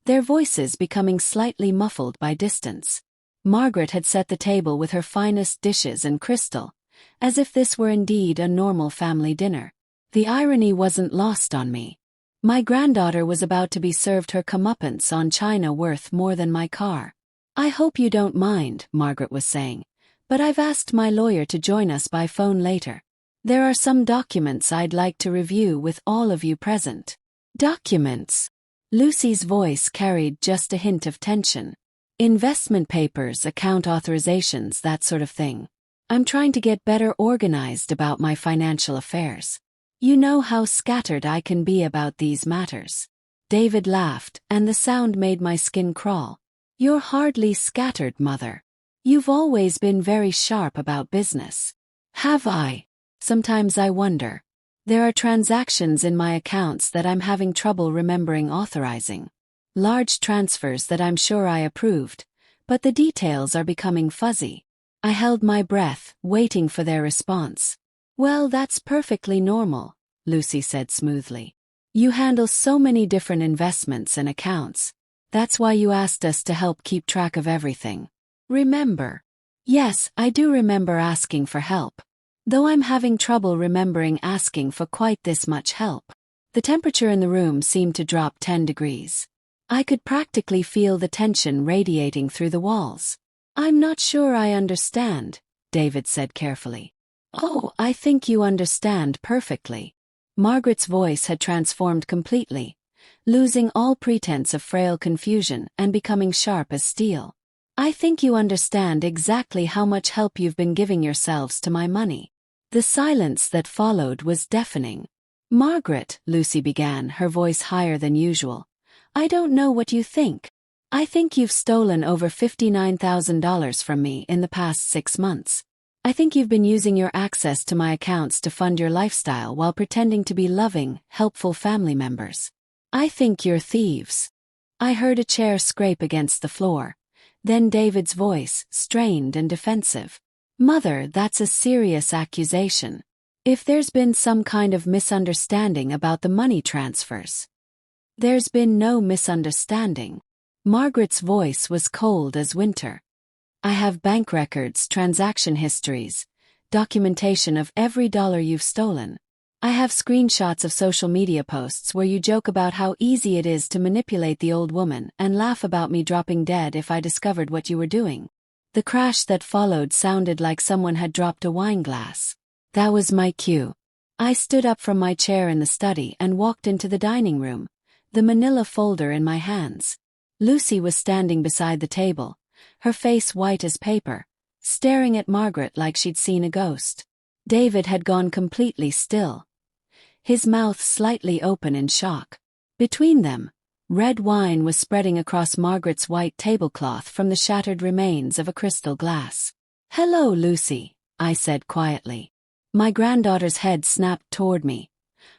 their voices becoming slightly muffled by distance. Margaret had set the table with her finest dishes and crystal, as if this were indeed a normal family dinner. The irony wasn't lost on me. My granddaughter was about to be served her comeuppance on china worth more than my car. "I hope you don't mind," Margaret was saying, "but I've asked my lawyer to join us by phone later. There are some documents I'd like to review with all of you present." "Documents?" Lucy's voice carried just a hint of tension. "Investment papers, account authorizations, that sort of thing. I'm trying to get better organized about my financial affairs. You know how scattered I can be about these matters." David laughed, and the sound made my skin crawl. "You're hardly scattered, Mother. You've always been very sharp about business." "Have I? Sometimes I wonder. There are transactions in my accounts that I'm having trouble remembering authorizing. Large transfers that I'm sure I approved, but the details are becoming fuzzy." I held my breath, waiting for their response. "Well, that's perfectly normal," Lucy said smoothly. "You handle so many different investments and accounts. That's why you asked us to help keep track of everything. Remember?" "Yes, I do remember asking for help. Though I'm having trouble remembering asking for quite this much help." The temperature in the room seemed to drop 10 degrees. I could practically feel the tension radiating through the walls. "I'm not sure I understand," David said carefully. "Oh, I think you understand perfectly." Margaret's voice had transformed completely, losing all pretense of frail confusion and becoming sharp as steel. "I think you understand exactly how much help you've been giving yourselves to my money." The silence that followed was deafening. "Margaret," Lucy began, her voice higher than usual, "I don't know what you think. I think you've stolen over $59,000 from me in the past 6 months. I think you've been using your access to my accounts to fund your lifestyle while pretending to be loving, helpful family members. I think you're thieves." I heard a chair scrape against the floor, then David's voice, strained and defensive. "Mother, that's a serious accusation. If there's been some kind of misunderstanding about the money transfers." "There's been no misunderstanding." Margaret's voice was cold as winter. "I have bank records, transaction histories, documentation of every dollar you've stolen. I have screenshots of social media posts where you joke about how easy it is to manipulate the old woman and laugh about me dropping dead if I discovered what you were doing." The crash that followed sounded like someone had dropped a wine glass. That was my cue. I stood up from my chair in the study and walked into the dining room, the manila folder in my hands. Lucy was standing beside the table, her face white as paper, staring at Margaret like she'd seen a ghost. David had gone completely still, his mouth slightly open in shock. Between them, red wine was spreading across Margaret's white tablecloth from the shattered remains of a crystal glass. "Hello, Lucy," I said quietly. My granddaughter's head snapped toward me,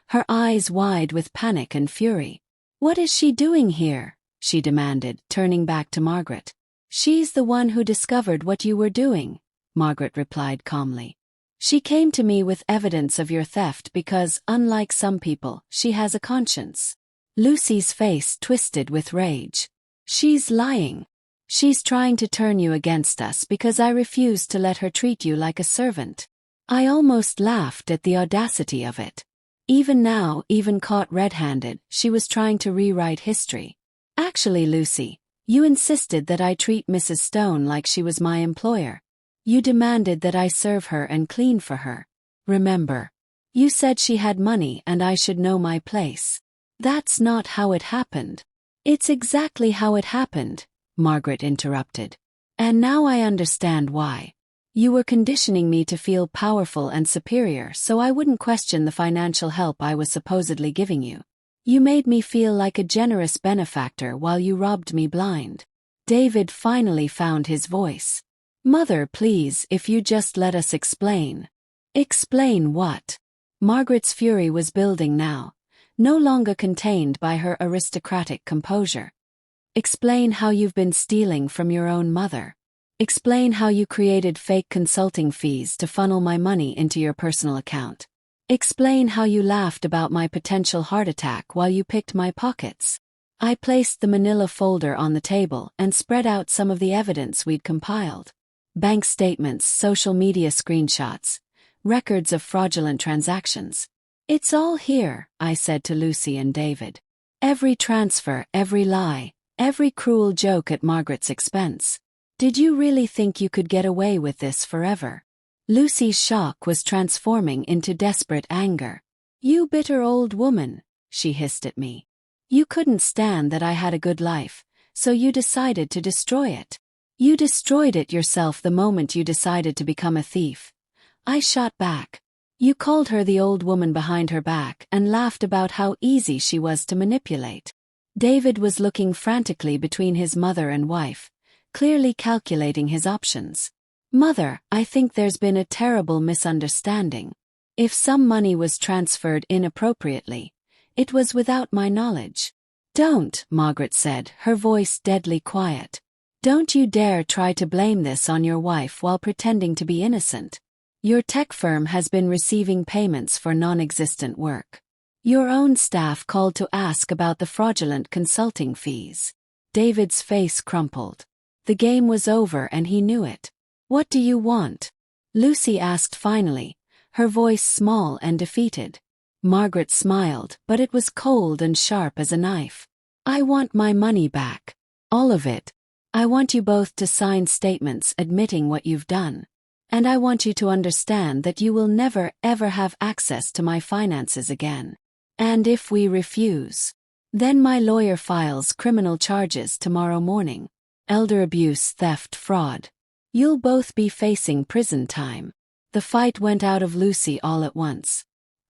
her eyes wide with panic and fury. "What is she doing here?" she demanded, turning back to Margaret. "She's the one who discovered what you were doing," Margaret replied calmly. "She came to me with evidence of your theft because, unlike some people, she has a conscience." Lucy's face twisted with rage. "She's lying. She's trying to turn you against us because I refused to let her treat you like a servant." I almost laughed at the audacity of it. Even now, even caught red-handed, she was trying to rewrite history. "Actually, Lucy, you insisted that I treat Mrs. Stone like she was my employer. You demanded that I serve her and clean for her. Remember? You said she had money and I should know my place." "That's not how it happened." "It's exactly how it happened," Margaret interrupted. "And now I understand why. You were conditioning me to feel powerful and superior so I wouldn't question the financial help I was supposedly giving you. You made me feel like a generous benefactor while you robbed me blind." David finally found his voice. "Mother, please, if you just let us explain." "Explain what?" Margaret's fury was building now, no longer contained by her aristocratic composure. "Explain how you've been stealing from your own mother. Explain how you created fake consulting fees to funnel my money into your personal account. Explain how you laughed about my potential heart attack while you picked my pockets." I placed the manila folder on the table and spread out some of the evidence we'd compiled. Bank statements, social media screenshots, records of fraudulent transactions. "It's all here," I said to Lucy and David. "Every transfer, every lie, every cruel joke at Margaret's expense. Did you really think you could get away with this forever?" Lucy's shock was transforming into desperate anger. "You bitter old woman," she hissed at me. "You couldn't stand that I had a good life, so you decided to destroy it. You destroyed it yourself the moment you decided to become a thief." I shot back. "You called her the old woman behind her back and laughed about how easy she was to manipulate." David was looking frantically between his mother and wife, clearly calculating his options. "Mother, I think there's been a terrible misunderstanding. If some money was transferred inappropriately, it was without my knowledge." "Don't," Margaret said, her voice deadly quiet. "Don't you dare try to blame this on your wife while pretending to be innocent. Your tech firm has been receiving payments for non-existent work. Your own staff called to ask about the fraudulent consulting fees." David's face crumpled. The game was over and he knew it. "What do you want?" Lucy asked finally, her voice small and defeated. Margaret smiled, but it was cold and sharp as a knife. "I want my money back. All of it. I want you both to sign statements admitting what you've done. And I want you to understand that you will never ever have access to my finances again. And if we refuse, then my lawyer files criminal charges tomorrow morning. Elder abuse, theft, fraud. You'll both be facing prison time." The fight went out of Lucy all at once.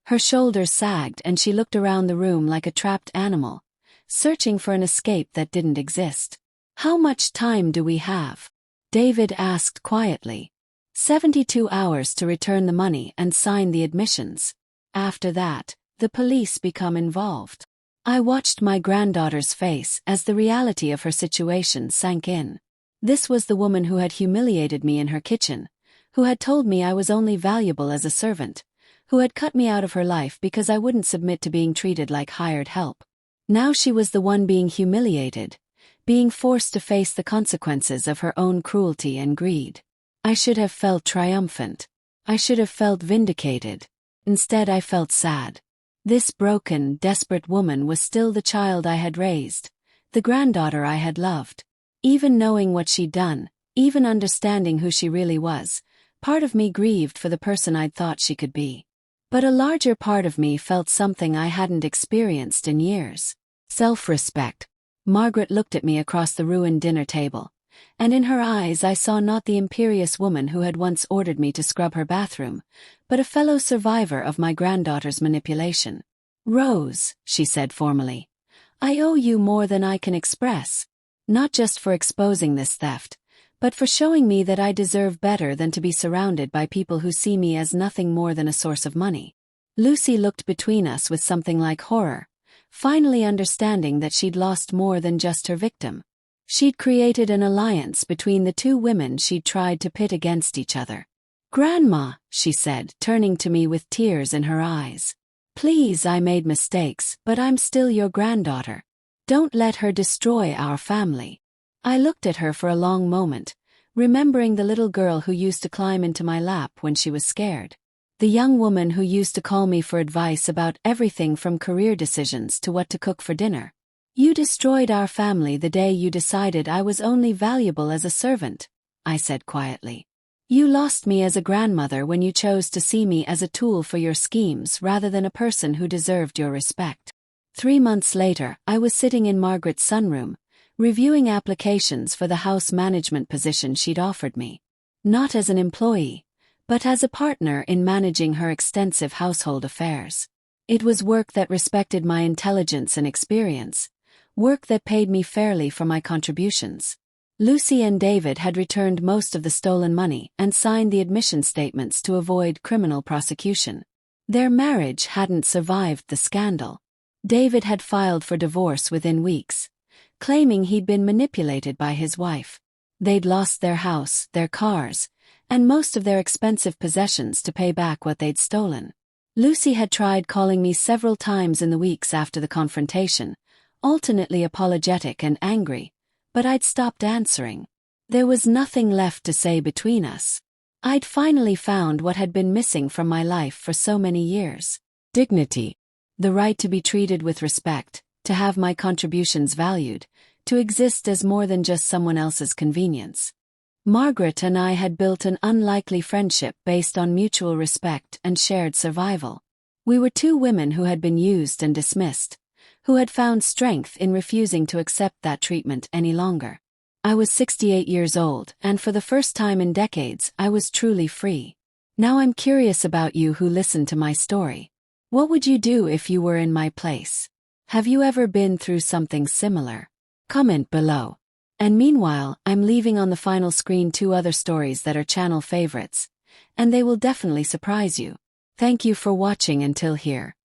Her shoulders sagged and she looked around the room like a trapped animal, searching for an escape that didn't exist. "How much time do we have?" David asked quietly. 72 hours to return the money and sign the admissions. After that, the police become involved." I watched my granddaughter's face as the reality of her situation sank in. This was the woman who had humiliated me in her kitchen, who had told me I was only valuable as a servant, who had cut me out of her life because I wouldn't submit to being treated like hired help. Now she was the one being humiliated, being forced to face the consequences of her own cruelty and greed. I should have felt triumphant. I should have felt vindicated. Instead, I felt sad. This broken, desperate woman was still the child I had raised, the granddaughter I had loved. Even knowing what she'd done, even understanding who she really was, part of me grieved for the person I'd thought she could be. But a larger part of me felt something I hadn't experienced in years. Self-respect. Margaret looked at me across the ruined dinner table, and in her eyes I saw not the imperious woman who had once ordered me to scrub her bathroom, but a fellow survivor of my granddaughter's manipulation. "Rose," she said formally, I owe you more than I can express. Not just for exposing this theft, but for showing me that I deserve better than to be surrounded by people who see me as nothing more than a source of money. Lucy looked between us with something like horror, finally understanding that she'd lost more than just her victim. She'd created an alliance between the two women she'd tried to pit against each other. "Grandma," she said, turning to me with tears in her eyes. "Please, I made mistakes, but I'm still your granddaughter. Don't let her destroy our family." I looked at her for a long moment, remembering the little girl who used to climb into my lap when she was scared. The young woman who used to call me for advice about everything from career decisions to what to cook for dinner. "You destroyed our family the day you decided I was only valuable as a servant," I said quietly. "You lost me as a grandmother when you chose to see me as a tool for your schemes rather than a person who deserved your respect." 3 months later, I was sitting in Margaret's sunroom, reviewing applications for the house management position she'd offered me. Not as an employee, but as a partner in managing her extensive household affairs. It was work that respected my intelligence and experience, work that paid me fairly for my contributions. Lucy and David had returned most of the stolen money and signed the admission statements to avoid criminal prosecution. Their marriage hadn't survived the scandal. David had filed for divorce within weeks, claiming he'd been manipulated by his wife. They'd lost their house, their cars, and most of their expensive possessions to pay back what they'd stolen. Lucy had tried calling me several times in the weeks after the confrontation, alternately apologetic and angry, but I'd stopped answering. There was nothing left to say between us. I'd finally found what had been missing from my life for so many years. Dignity. The right to be treated with respect, to have my contributions valued, to exist as more than just someone else's convenience. Margaret and I had built an unlikely friendship based on mutual respect and shared survival. We were two women who had been used and dismissed, who had found strength in refusing to accept that treatment any longer. I was 68 years old, and for the first time in decades, I was truly free. Now I'm curious about you who listened to my story. What would you do if you were in my place? Have you ever been through something similar? Comment below. And meanwhile, I'm leaving on the final screen 2 other stories that are channel favorites, and they will definitely surprise you. Thank you for watching until here.